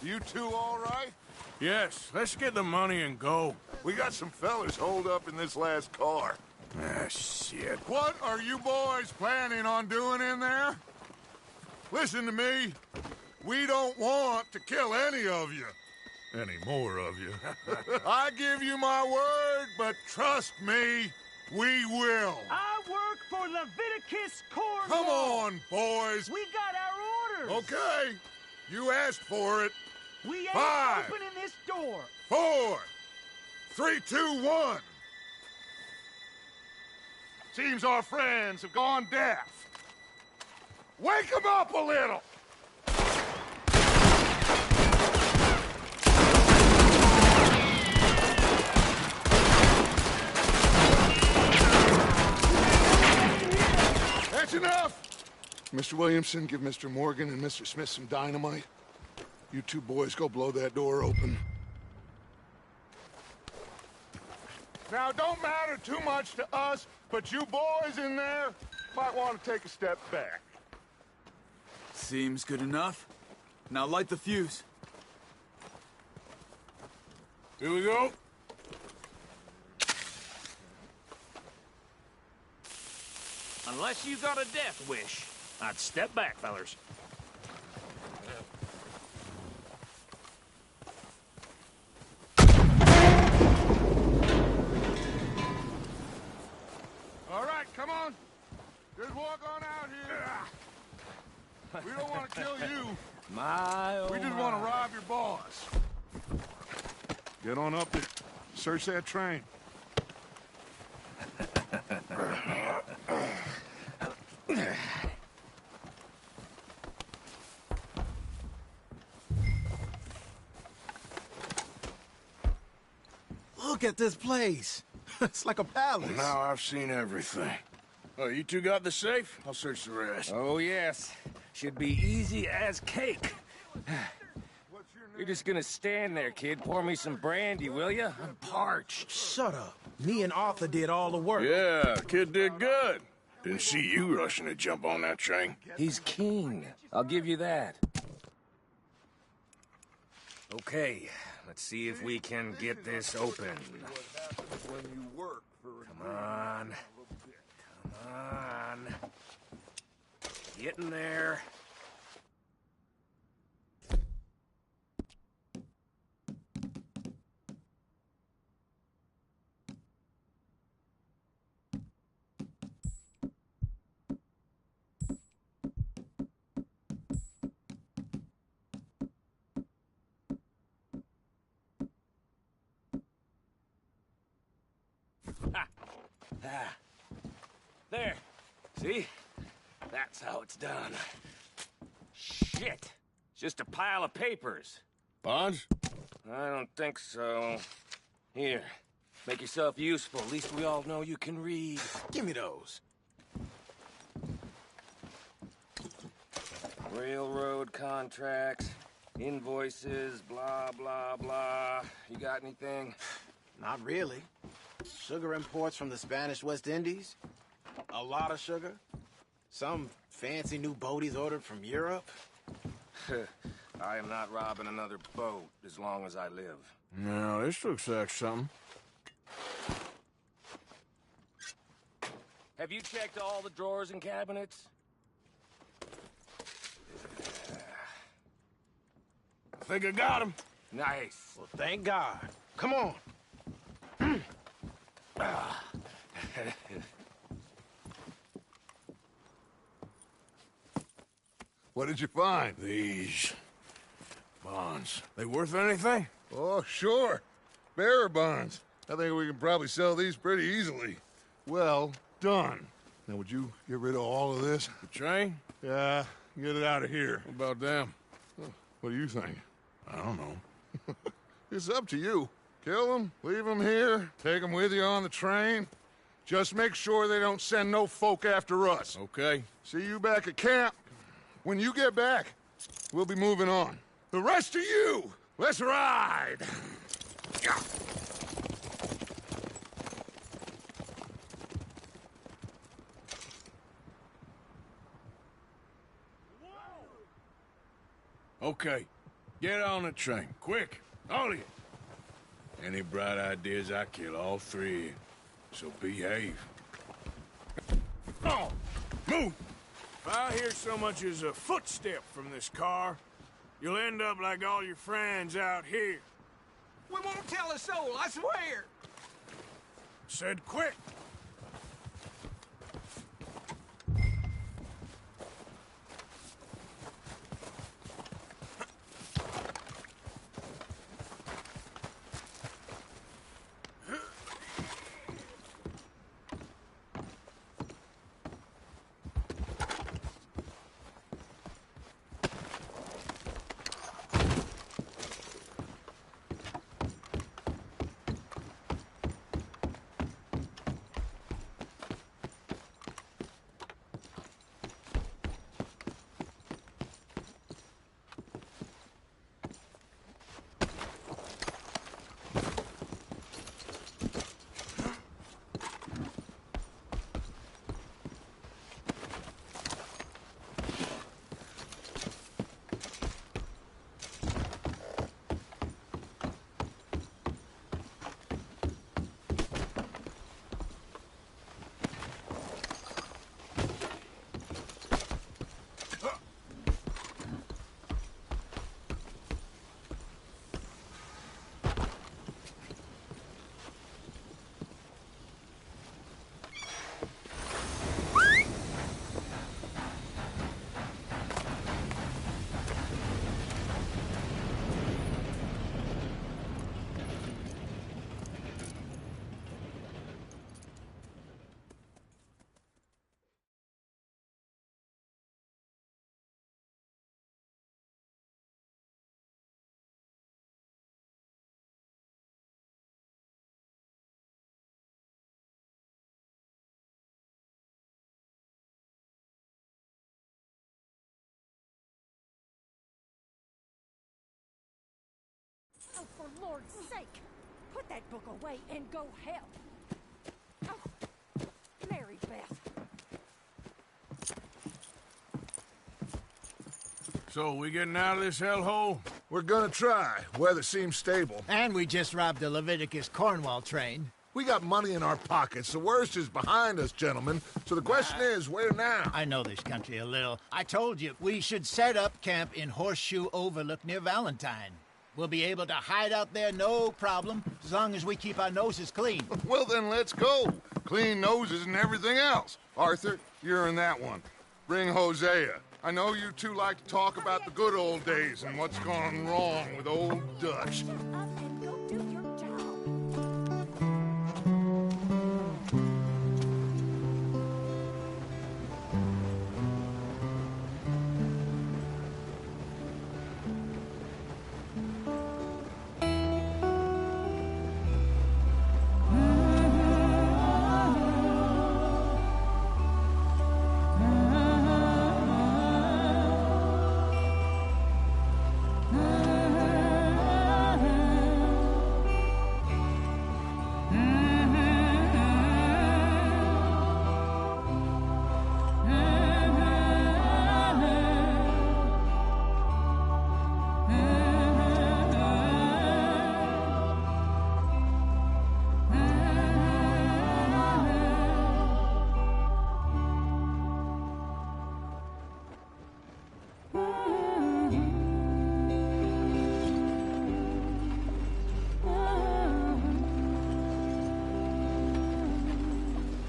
Speaker 1: You two all right?
Speaker 4: Yes, let's get the money and go.
Speaker 1: We got some fellas holed up in this last car.
Speaker 4: Ah, shit.
Speaker 1: What are you boys planning on doing in there? Listen to me. We don't want to kill any of you. Any more of you. I give you my word, but trust me, we will.
Speaker 11: I work for Leviticus Cornwall.
Speaker 1: Come on, boys.
Speaker 11: We got our orders.
Speaker 1: Okay. You asked for it.
Speaker 11: We ain't
Speaker 1: 5,
Speaker 11: opening this door.
Speaker 1: 4, 3, 2, 1. Seems our friends have gone deaf. Wake them up a little. That's enough. Mr. Williamson, give Mr. Morgan and Mr. Smith some dynamite. You two boys go blow that door open. Now, don't matter too much to us, but you boys in there might want to take a step back.
Speaker 6: Seems good enough. Now light the fuse.
Speaker 4: Here we go.
Speaker 5: Unless you got a death wish, I'd step back, fellers.
Speaker 1: All right, come on. Just walk on out here. We don't want to kill you. We just want to rob your boss. Get on up and search that train.
Speaker 7: Look at this place. It's like a palace.
Speaker 4: Now I've seen everything. Oh, you two got the safe? I'll search the rest.
Speaker 5: Oh, yes. Should be easy as cake. You're just gonna stand there, kid. Pour me some brandy, will you? I'm parched.
Speaker 7: Shut up. Me and Arthur did all the work.
Speaker 4: Yeah, kid did good. Didn't see you rushing to jump on that train.
Speaker 5: He's keen. I'll give you that. Okay, let's see if we can get this open. Come on. Come on. Get in there. There. See? That's how it's done. Shit. It's just a pile of papers.
Speaker 4: Bonds?
Speaker 5: I don't think so. Here. Make yourself useful. At least we all know you can read.
Speaker 7: Give me those.
Speaker 5: Railroad contracts, invoices, blah, blah, blah. You got anything?
Speaker 7: Not really. Sugar imports from the Spanish West Indies. A lot of sugar. Some fancy new boat he's ordered from Europe.
Speaker 5: I am not robbing another boat as long as I live.
Speaker 4: No, this looks like something.
Speaker 5: Have you checked all the drawers and cabinets?
Speaker 4: I think I got him.
Speaker 5: Nice.
Speaker 7: Well, thank God. Come on.
Speaker 1: What did you find?
Speaker 4: These bonds. They worth anything?
Speaker 1: Oh, sure. Bearer bonds. I think we can probably sell these pretty easily. Well done. Now, would you get rid of all of this?
Speaker 4: The train?
Speaker 1: Yeah, get it out of here.
Speaker 4: What about them?
Speaker 1: What do you think?
Speaker 4: I don't know.
Speaker 1: It's up to you. Kill them, leave them here, take them with you on the train. Just make sure they don't send no folk after us.
Speaker 4: Okay.
Speaker 1: See you back at camp. When you get back, we'll be moving on. The rest of you, let's ride!
Speaker 4: Okay. Get on the train, quick, all of you. Any bright ideas, I kill all three. So behave. Oh, move! If I hear so much as a footstep from this car, you'll end up like all your friends out here.
Speaker 11: We won't tell a soul, I swear!
Speaker 4: Said quick!
Speaker 12: Oh, for Lord's sake! Put that book away and go help! Oh, Mary Beth.
Speaker 4: So, we getting out of this hellhole?
Speaker 8: We're gonna try. Weather seems stable.
Speaker 10: And we just robbed the Leviticus Cornwall train.
Speaker 8: We got money in our pockets. The worst is behind us, gentlemen. So the question is, where now?
Speaker 10: I know this country a little. I told you, we should set up camp in Horseshoe Overlook near Valentine. We'll be able to hide out there, no problem, as long as we keep our noses clean.
Speaker 8: Well, then let's go. Clean noses and everything else. Arthur, you're in that one. Bring Hosea. I know you two like to talk about the good old days and what's gone wrong with old Dutch.
Speaker 12: Shut up and go do your job.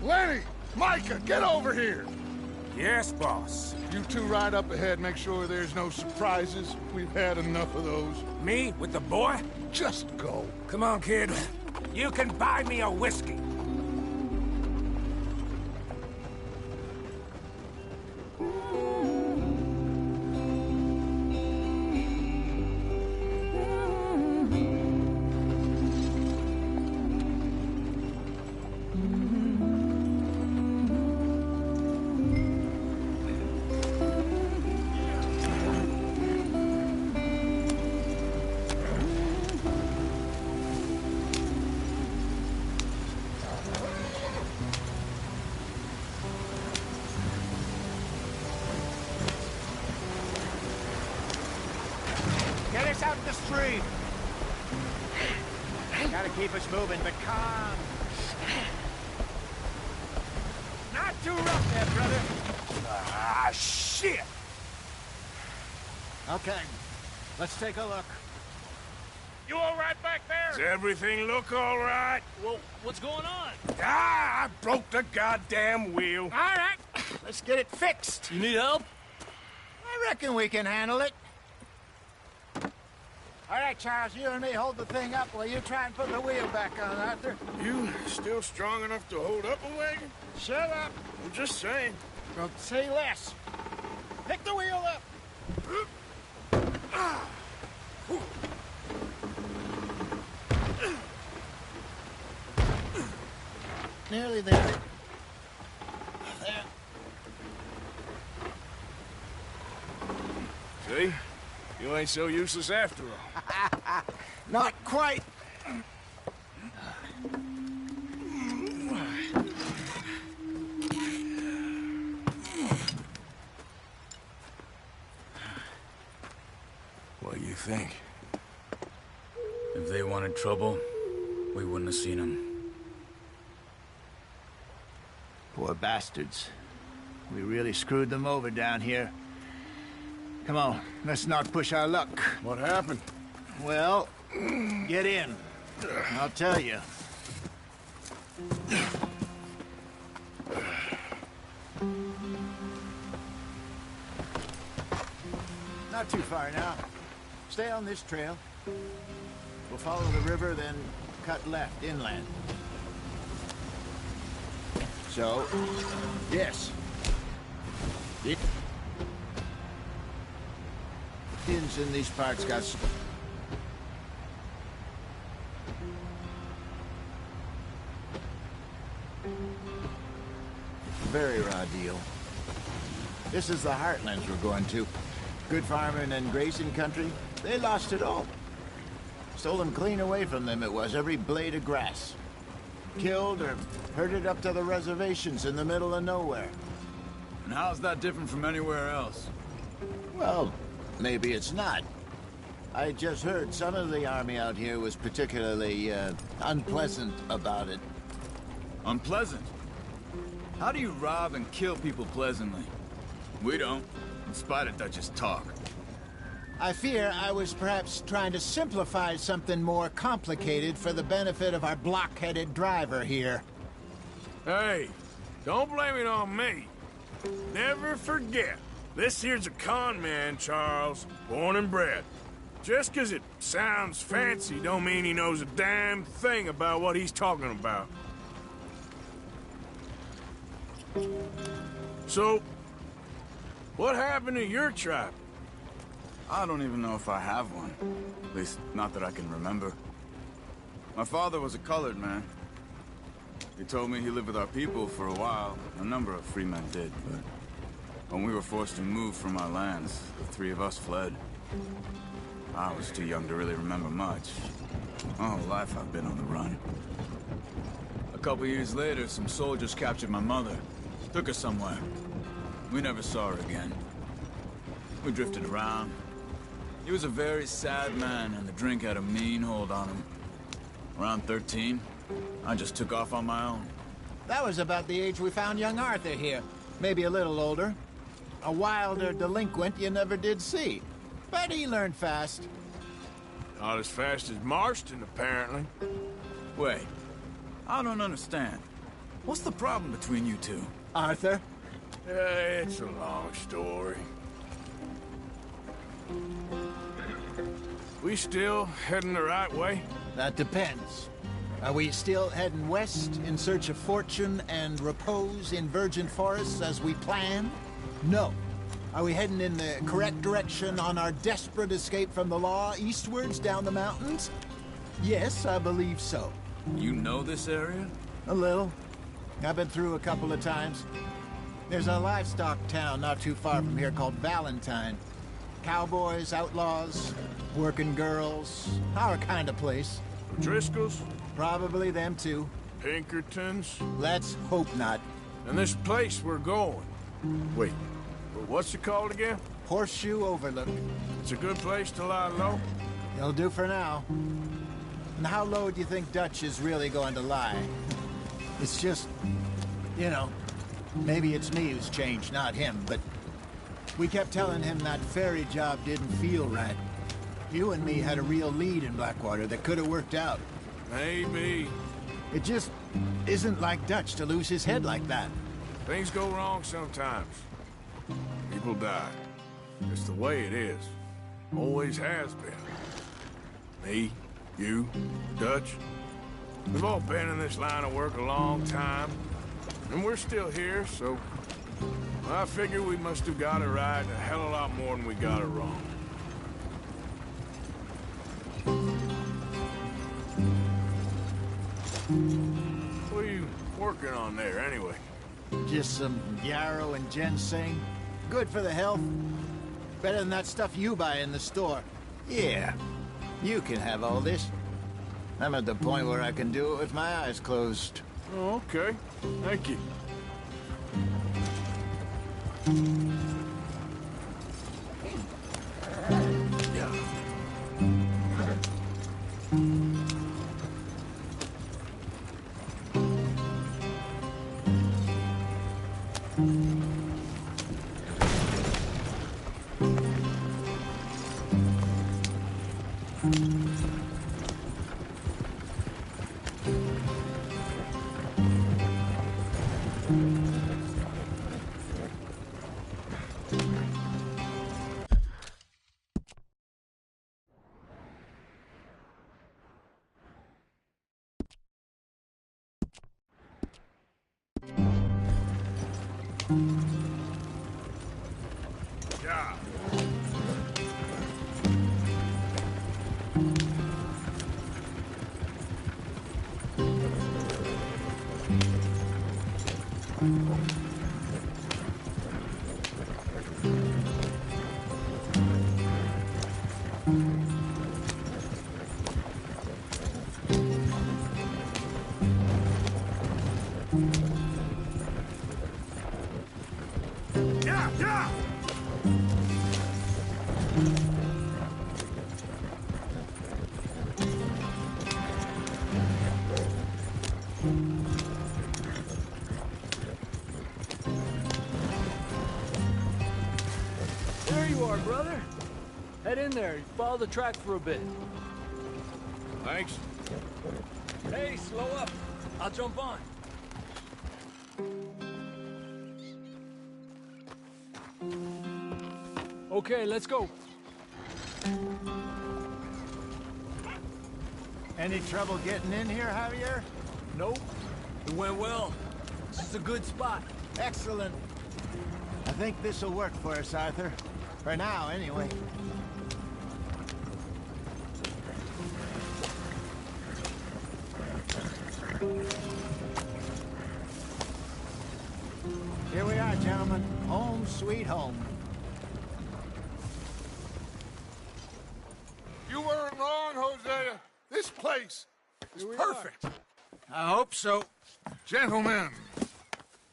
Speaker 8: Lenny! Micah, get over here!
Speaker 5: Yes, boss.
Speaker 8: You two ride up ahead, make sure there's no surprises. We've had enough of those.
Speaker 5: Me with the boy?
Speaker 8: Just go.
Speaker 5: Come on, kid. You can buy me a whiskey.
Speaker 10: us out in the street. Gotta keep us moving, but calm. Not too rough there, brother.
Speaker 4: Ah, shit!
Speaker 10: Okay, let's take a look.
Speaker 5: You all right back there?
Speaker 4: Does everything look all right?
Speaker 5: Well, what's going on?
Speaker 4: Ah, I broke the goddamn wheel.
Speaker 10: All right, let's get it fixed.
Speaker 5: You need help?
Speaker 10: I reckon we can handle it. All right, Charles, you and me hold the thing up while you try and put the wheel back on, Arthur.
Speaker 4: You still strong enough to hold up a wagon?
Speaker 10: Shut up.
Speaker 4: I'm just saying.
Speaker 10: Don't say less. Pick the wheel up. Nearly there. There.
Speaker 4: See? You ain't so useless after all.
Speaker 10: Not quite.
Speaker 4: What do you think?
Speaker 6: If they wanted trouble, we wouldn't have seen them.
Speaker 10: Poor bastards. We really screwed them over down here. Come on, let's not push our luck.
Speaker 4: What happened?
Speaker 10: Well, get in. I'll tell you. Not too far now. Stay on this trail. We'll follow the river, then cut left inland. So, yes. Indians in these parts got very raw deal. This is the heartlands we're going to. Good farming and grazing country. They lost it all. Stolen clean away from them it was, every blade of grass. Killed or herded up to the reservations in the middle of nowhere.
Speaker 6: And how's that different from anywhere else?
Speaker 10: Well, maybe it's not. I just heard some of the army out here was particularly, unpleasant about it.
Speaker 6: Unpleasant? How do you rob and kill people pleasantly? We don't, in spite of Dutch's talk.
Speaker 10: I fear I was perhaps trying to simplify something more complicated for the benefit of our block-headed driver here.
Speaker 4: Hey, don't blame it on me. Never forget, this here's a con man, Charles, born and bred. Just 'cause it sounds fancy don't mean he knows a damn thing about what he's talking about. So, what happened to your tribe?
Speaker 6: I don't even know if I have one. At least, not that I can remember. My father was a colored man. He told me he lived with our people for a while. A number of free men did, but when we were forced to move from our lands, the three of us fled. I was too young to really remember much. My whole life I've been on the run. A couple years later, some soldiers captured my mother. Took her somewhere. We never saw her again. We drifted around. He was a very sad man, and the drink had a mean hold on him. Around 13, I just took off on my own.
Speaker 10: That was about the age we found young Arthur here. Maybe a little older. A wilder delinquent you never did see. But he learned fast.
Speaker 4: Not as fast as Marston, apparently.
Speaker 6: Wait, I don't understand. What's the problem between you two?
Speaker 10: Arthur?
Speaker 4: It's a long story. We still heading the right way?
Speaker 10: That depends. Are we still heading west in search of fortune and repose in virgin forests as we planned? No. Are we heading in the correct direction on our desperate escape from the law eastwards down the mountains? Yes, I believe so.
Speaker 6: You know this area?
Speaker 10: A little. I've been through a couple of times. There's a livestock town not too far from here called Valentine. Cowboys, outlaws, working girls, our kind of place.
Speaker 4: Driscoll's?
Speaker 10: Probably them too.
Speaker 4: Pinkertons?
Speaker 10: Let's hope not.
Speaker 4: And this place we're going. Wait, what's it called again?
Speaker 10: Horseshoe Overlook.
Speaker 4: It's a good place to lie low?
Speaker 10: It'll do for now. And how low do you think Dutch is really going to lie? It's just, you know, maybe it's me who's changed, not him, but we kept telling him that ferry job didn't feel right. You and me had a real lead in Blackwater that could have worked out.
Speaker 4: Maybe.
Speaker 10: It just isn't like Dutch to lose his head like that.
Speaker 4: Things go wrong sometimes. People die. It's the way it is. Always has been. Me, you, Dutch. We've all been in this line of work a long time. And we're still here, so I figure we must have got it right a hell of a lot more than we got it wrong. What are you working on there, anyway?
Speaker 10: Just some yarrow and ginseng. Good for the health. Better than that stuff you buy in the store. Yeah, you can have all this. I'm at the point where I can do it with my eyes closed.
Speaker 4: Oh, okay. Thank you.
Speaker 13: There you are, brother. Head in there. Follow the track for a bit.
Speaker 4: Thanks.
Speaker 13: Hey, slow up. I'll jump on. Okay, let's go.
Speaker 10: Any trouble getting in here, Javier?
Speaker 13: Nope. It went well. This is a good spot.
Speaker 10: Excellent. I think this'll work for us, Arthur. For now, anyway. Here we are, gentlemen. Home sweet home.
Speaker 8: You weren't wrong, Hosea. This place is perfect.
Speaker 10: I hope so.
Speaker 8: Gentlemen,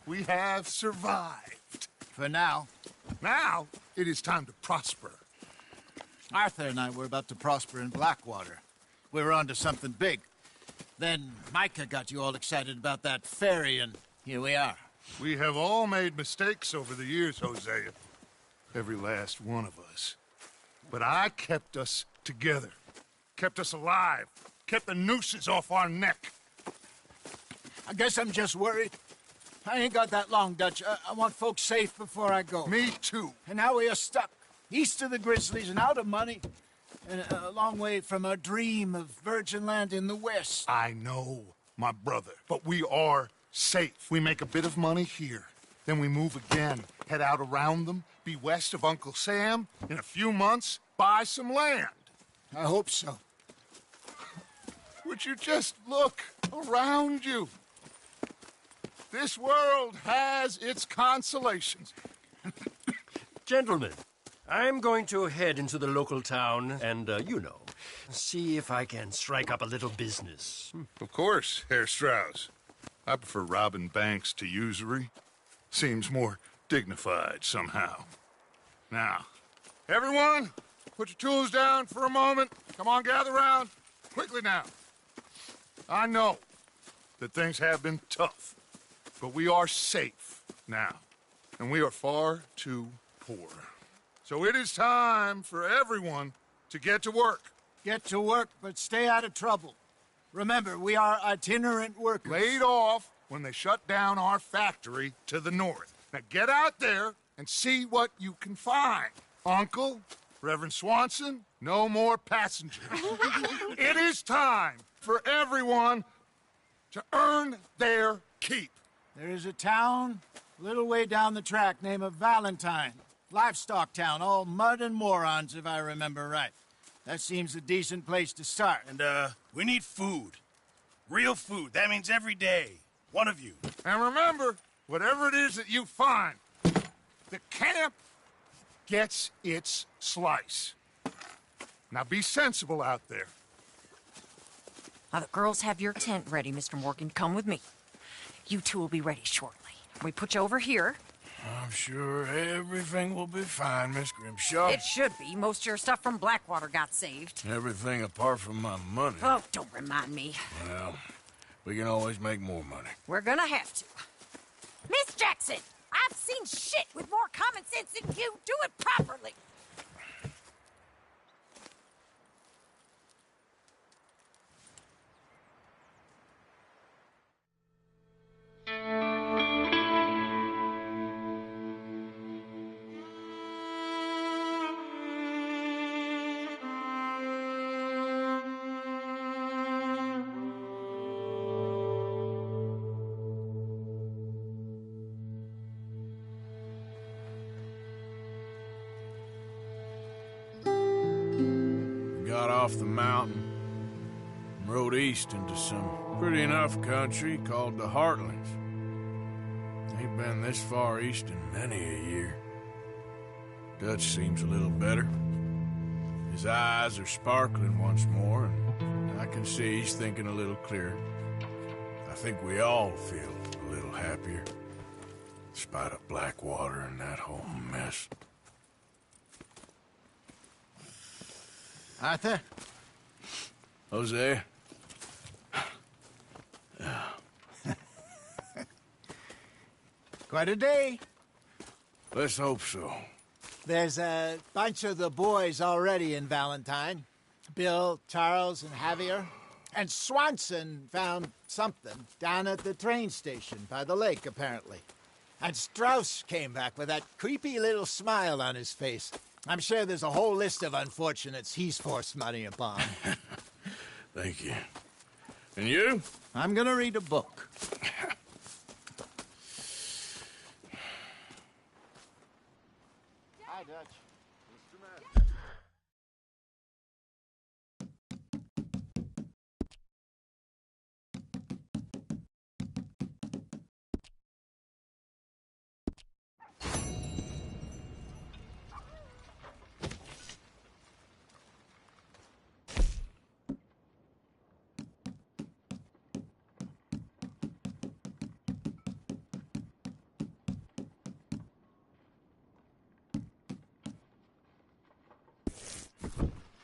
Speaker 8: we have survived.
Speaker 10: For now.
Speaker 8: Now, it is time to prosper.
Speaker 10: Arthur and I were about to prosper in Blackwater. We were on to something big. Then Micah got you all excited about that ferry, and here we are.
Speaker 8: We have all made mistakes over the years, Hosea. Every last one of us. But I kept us together. Kept us alive. Kept the nooses off our neck.
Speaker 10: I guess I'm just worried. I ain't got that long, Dutch. I want folks safe before I go.
Speaker 8: Me too.
Speaker 10: And now we are stuck. East of the Grizzlies and out of money. And a long way from our dream of virgin land in the west.
Speaker 8: I know, my brother. But we are safe. We make a bit of money here. Then we move again. Head out around them. Be west of Uncle Sam. In a few months, buy some land.
Speaker 10: I hope so.
Speaker 8: Would you just look around you? This world has its consolations.
Speaker 14: Gentlemen, I'm going to head into the local town and, see if I can strike up a little business.
Speaker 8: Of course, Herr Strauss. I prefer robbing banks to usury. Seems more dignified somehow. Now, everyone, put your tools down for a moment. Come on, gather round. Quickly now. I know that things have been tough, but we are safe now, and we are far too poor. So it is time for everyone to get to work.
Speaker 10: Get to work, but stay out of trouble. Remember, we are itinerant workers.
Speaker 8: Laid off when they shut down our factory to the north. Now get out there and see what you can find. Uncle, Reverend Swanson, no more passengers. It is time for everyone to earn their keep.
Speaker 10: There is a town a little way down the track named Valentine. Livestock town, all mud and morons, if I remember right. That seems a decent place to start.
Speaker 3: And, we need food. Real food. That means every day. One of you.
Speaker 8: And remember, whatever it is that you find, the camp gets its slice. Now be sensible out there.
Speaker 15: Now the girls have your tent ready, Mr. Morgan. Come with me. You two will be ready shortly. We put you over here.
Speaker 4: I'm sure everything will be fine, Miss Grimshaw.
Speaker 15: It should be. Most of your stuff from Blackwater got saved.
Speaker 4: Everything apart from my money.
Speaker 15: Oh, don't remind me.
Speaker 4: Well, we can always make more money.
Speaker 15: We're gonna have to. Miss Jackson, I've seen shit with more common sense than you. Do it properly.
Speaker 4: Got off the mountain and rode east into some pretty enough country called the Heartlands. Ain't been this far east in many a year. Dutch seems a little better. His eyes are sparkling once more, and I can see he's thinking a little clearer. I think we all feel a little happier, in spite of Blackwater and that whole mess.
Speaker 10: Arthur?
Speaker 4: Jose?
Speaker 10: Quite a day.
Speaker 4: Let's hope so.
Speaker 10: There's a bunch of the boys already in Valentine. Bill, Charles, and Javier. And Swanson found something down at the train station by the lake, apparently. And Strauss came back with that creepy little smile on his face. I'm sure there's a whole list of unfortunates he's forced money upon.
Speaker 4: Thank you. And you?
Speaker 10: I'm gonna read a book. Hi, Dutch.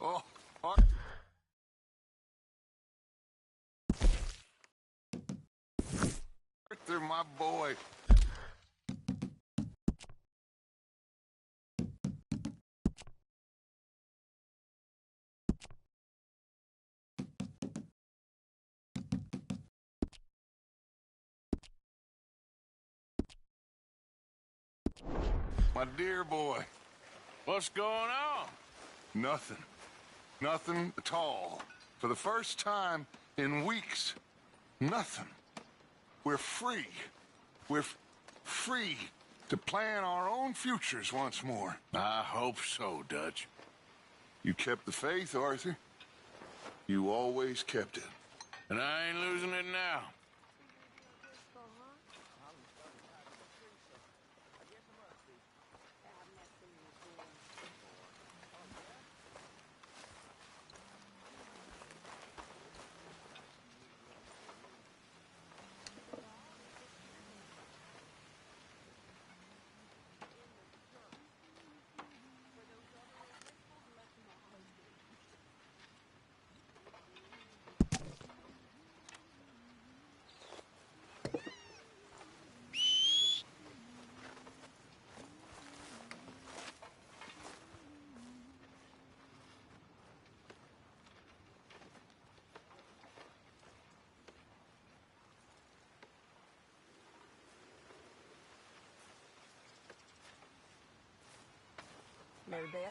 Speaker 8: Oh, Arthur, my boy. My dear boy.
Speaker 3: What's going on?
Speaker 8: Nothing. Nothing at all. For the first time in weeks, nothing. We're free. We're free to plan our own futures once more.
Speaker 3: I hope so, Dutch.
Speaker 8: You kept the faith, Arthur. You always kept it.
Speaker 3: And I ain't losing it now.
Speaker 12: Mary Beth.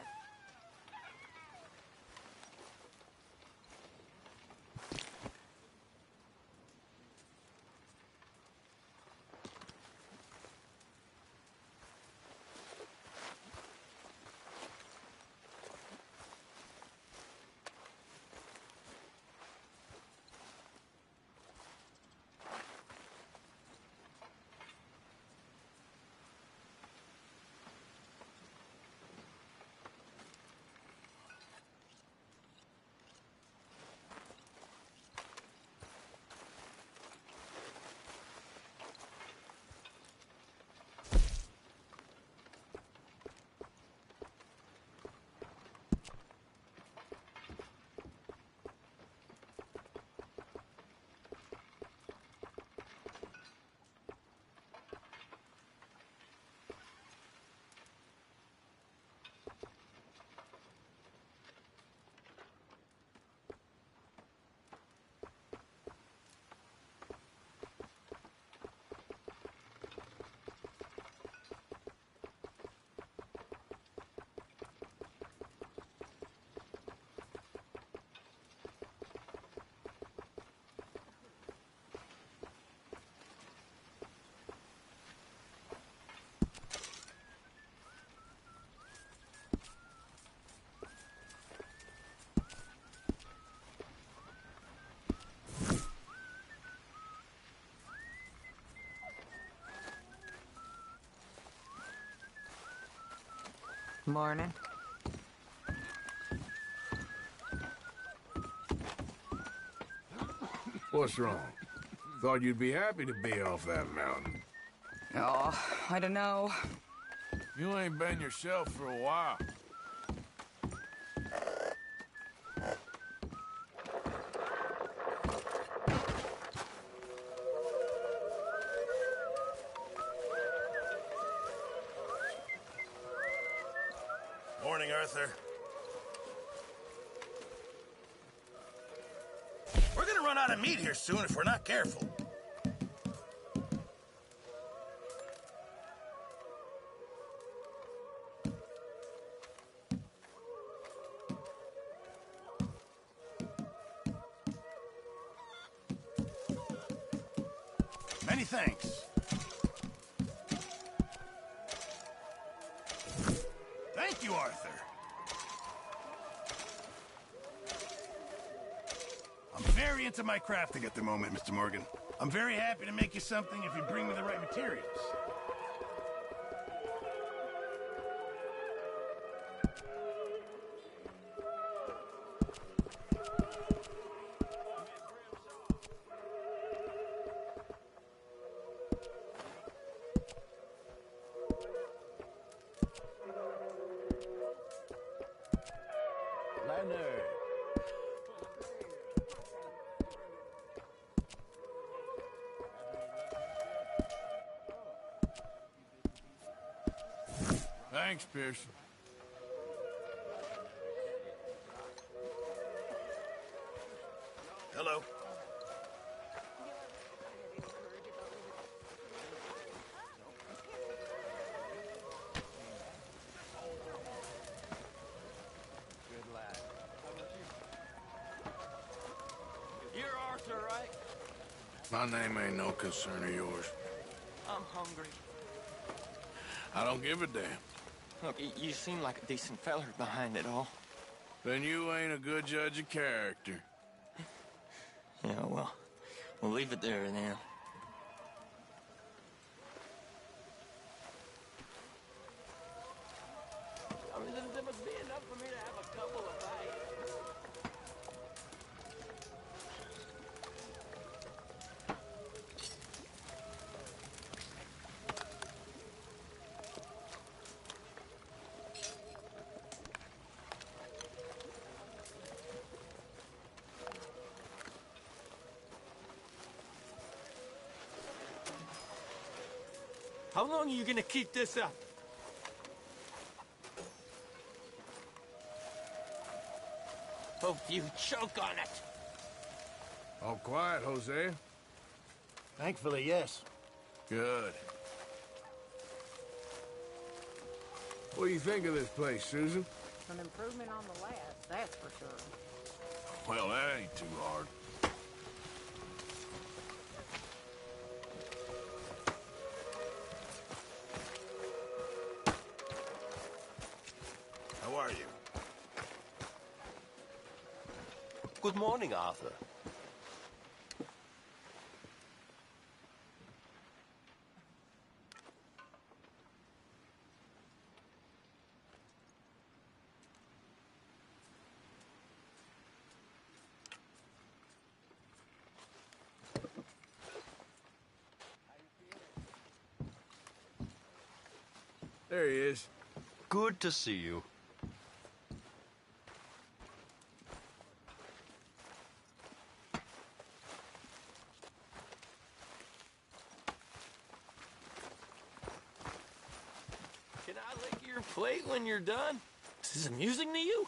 Speaker 15: Morning.
Speaker 4: What's wrong? Thought you'd be happy to be off that mountain.
Speaker 16: Oh, I don't know.
Speaker 4: You ain't been yourself for a while.
Speaker 3: Morning, Arthur. We're gonna run out of meat here soon if we're not careful. Many thanks. Thank you, Arthur. I'm very into my crafting at the moment, Mr. Morgan. I'm very happy to make you something if you bring me the right materials.
Speaker 4: Leonard. Thanks, Pearson.
Speaker 3: Hello.
Speaker 2: Good lad. You're Arthur, right?
Speaker 4: My name ain't no concern of yours.
Speaker 2: I'm hungry.
Speaker 4: I don't give a damn.
Speaker 2: Look, you seem like a decent feller behind it all.
Speaker 4: Then you ain't a good judge of character.
Speaker 2: Yeah, well, we'll leave it there then. I mean, there must be enough for me to have a couple of bites. How long are you gonna keep this up? Hope you choke on it.
Speaker 4: All quiet, Hosea?
Speaker 10: Thankfully, yes.
Speaker 4: Good. What do you think of this place, Susan?
Speaker 12: An improvement on the last, that's for sure.
Speaker 4: Well, that ain't too hard.
Speaker 3: How are you?
Speaker 14: Good morning, Arthur.
Speaker 4: There he is.
Speaker 14: Good to see you. Can I lick your plate when you're done? Is this amusing to you?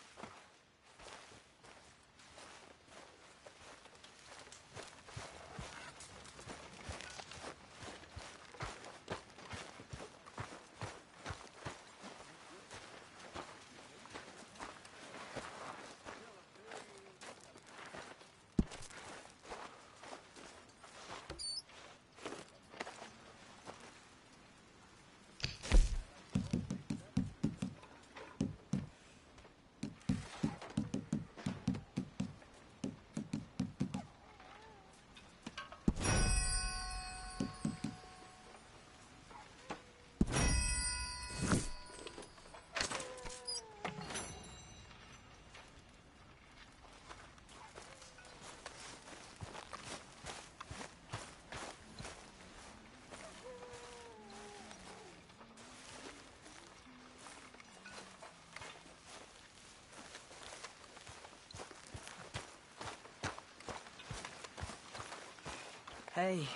Speaker 2: Hey.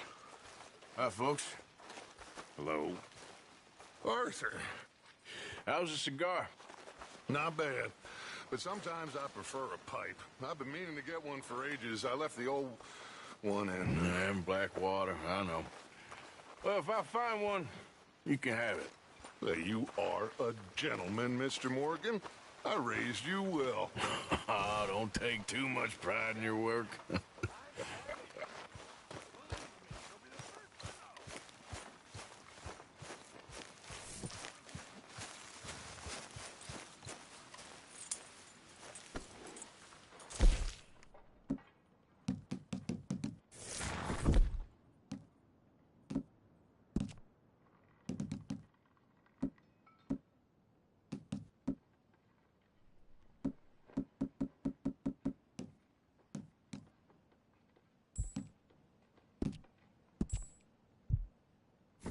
Speaker 4: Hi, folks.
Speaker 8: Hello. Arthur, how's a cigar? Not bad, but sometimes I prefer a pipe. I've been meaning to get one for ages. I left the old one in Blackwater, I know. Well, if I find one, you can have it. Well, you are a gentleman, Mr. Morgan. I raised you well. Don't take too much pride in your work.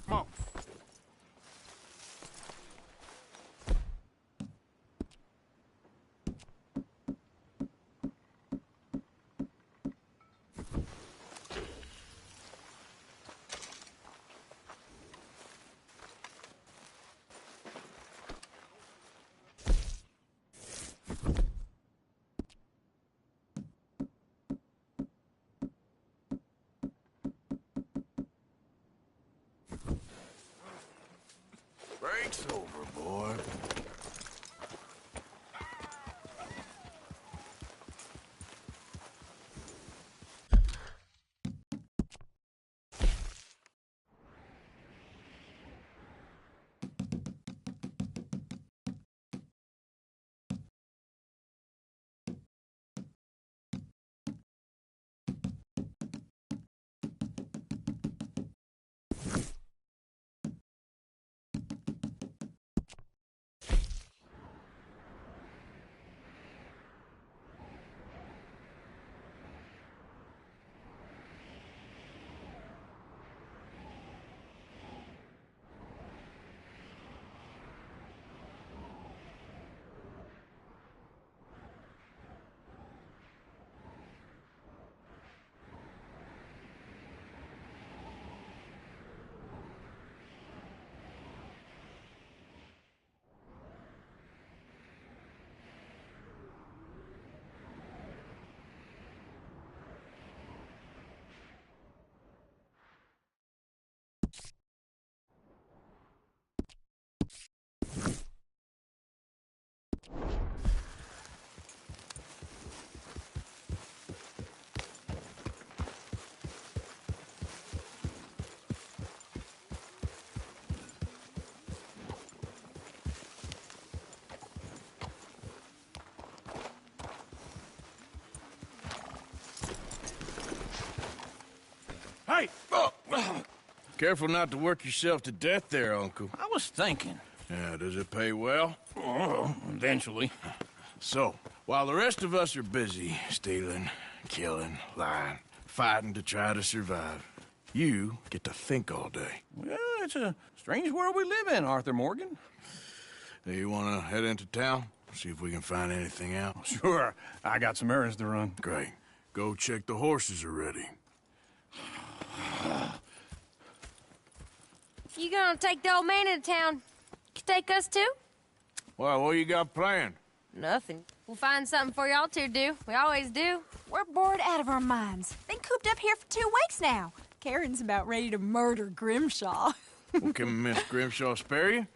Speaker 8: Come on. Break's over, boy.
Speaker 4: Careful not to work yourself to death there, Uncle.
Speaker 17: I was thinking.
Speaker 4: Yeah, does it pay well?
Speaker 17: Oh, eventually.
Speaker 4: So, while the rest of us are busy stealing, killing, lying, fighting to try to survive, you get to think all day.
Speaker 17: Well, it's a strange world we live in, Arthur Morgan.
Speaker 4: Do you want to head into town? See if we can find anything out?
Speaker 17: Sure. I got some errands to run.
Speaker 4: Great. Go check the horses are ready.
Speaker 18: You gonna take the old man into town? You take us too?
Speaker 4: Well, what you got planned?
Speaker 18: Nothing. We'll find something for y'all to do. We always do.
Speaker 19: We're bored out of our minds. Been cooped up here for 2 weeks now. Karen's about ready to murder Grimshaw.
Speaker 4: Well, can Miss Grimshaw spare you?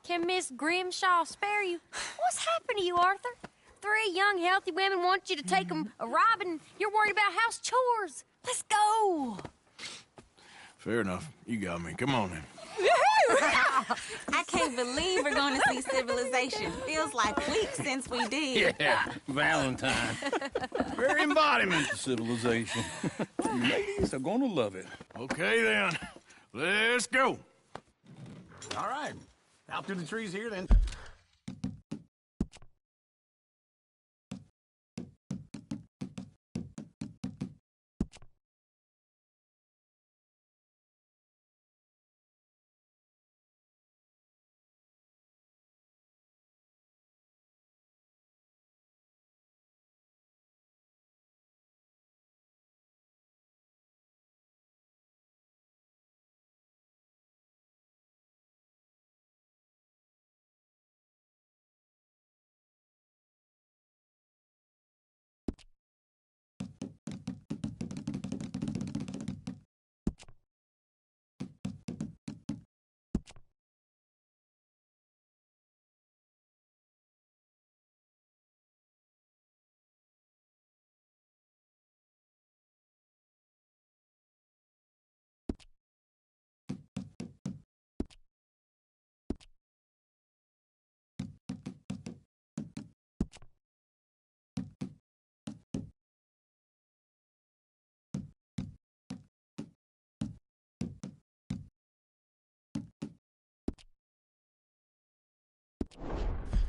Speaker 18: Can Miss Grimshaw spare you? What's happened to you, Arthur? 3 young, healthy women want you to take them a robbing. You're worried about house chores. Let's go.
Speaker 4: Fair enough. You got me. Come on then.
Speaker 20: I can't believe we're going to see civilization. Feels like weeks since we did.
Speaker 17: Yeah, Valentine. Very embodiment of civilization. You ladies are gonna love it.
Speaker 4: Okay then. Let's go.
Speaker 17: All right. Out through the trees here then.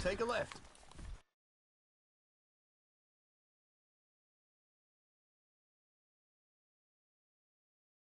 Speaker 17: Take a left.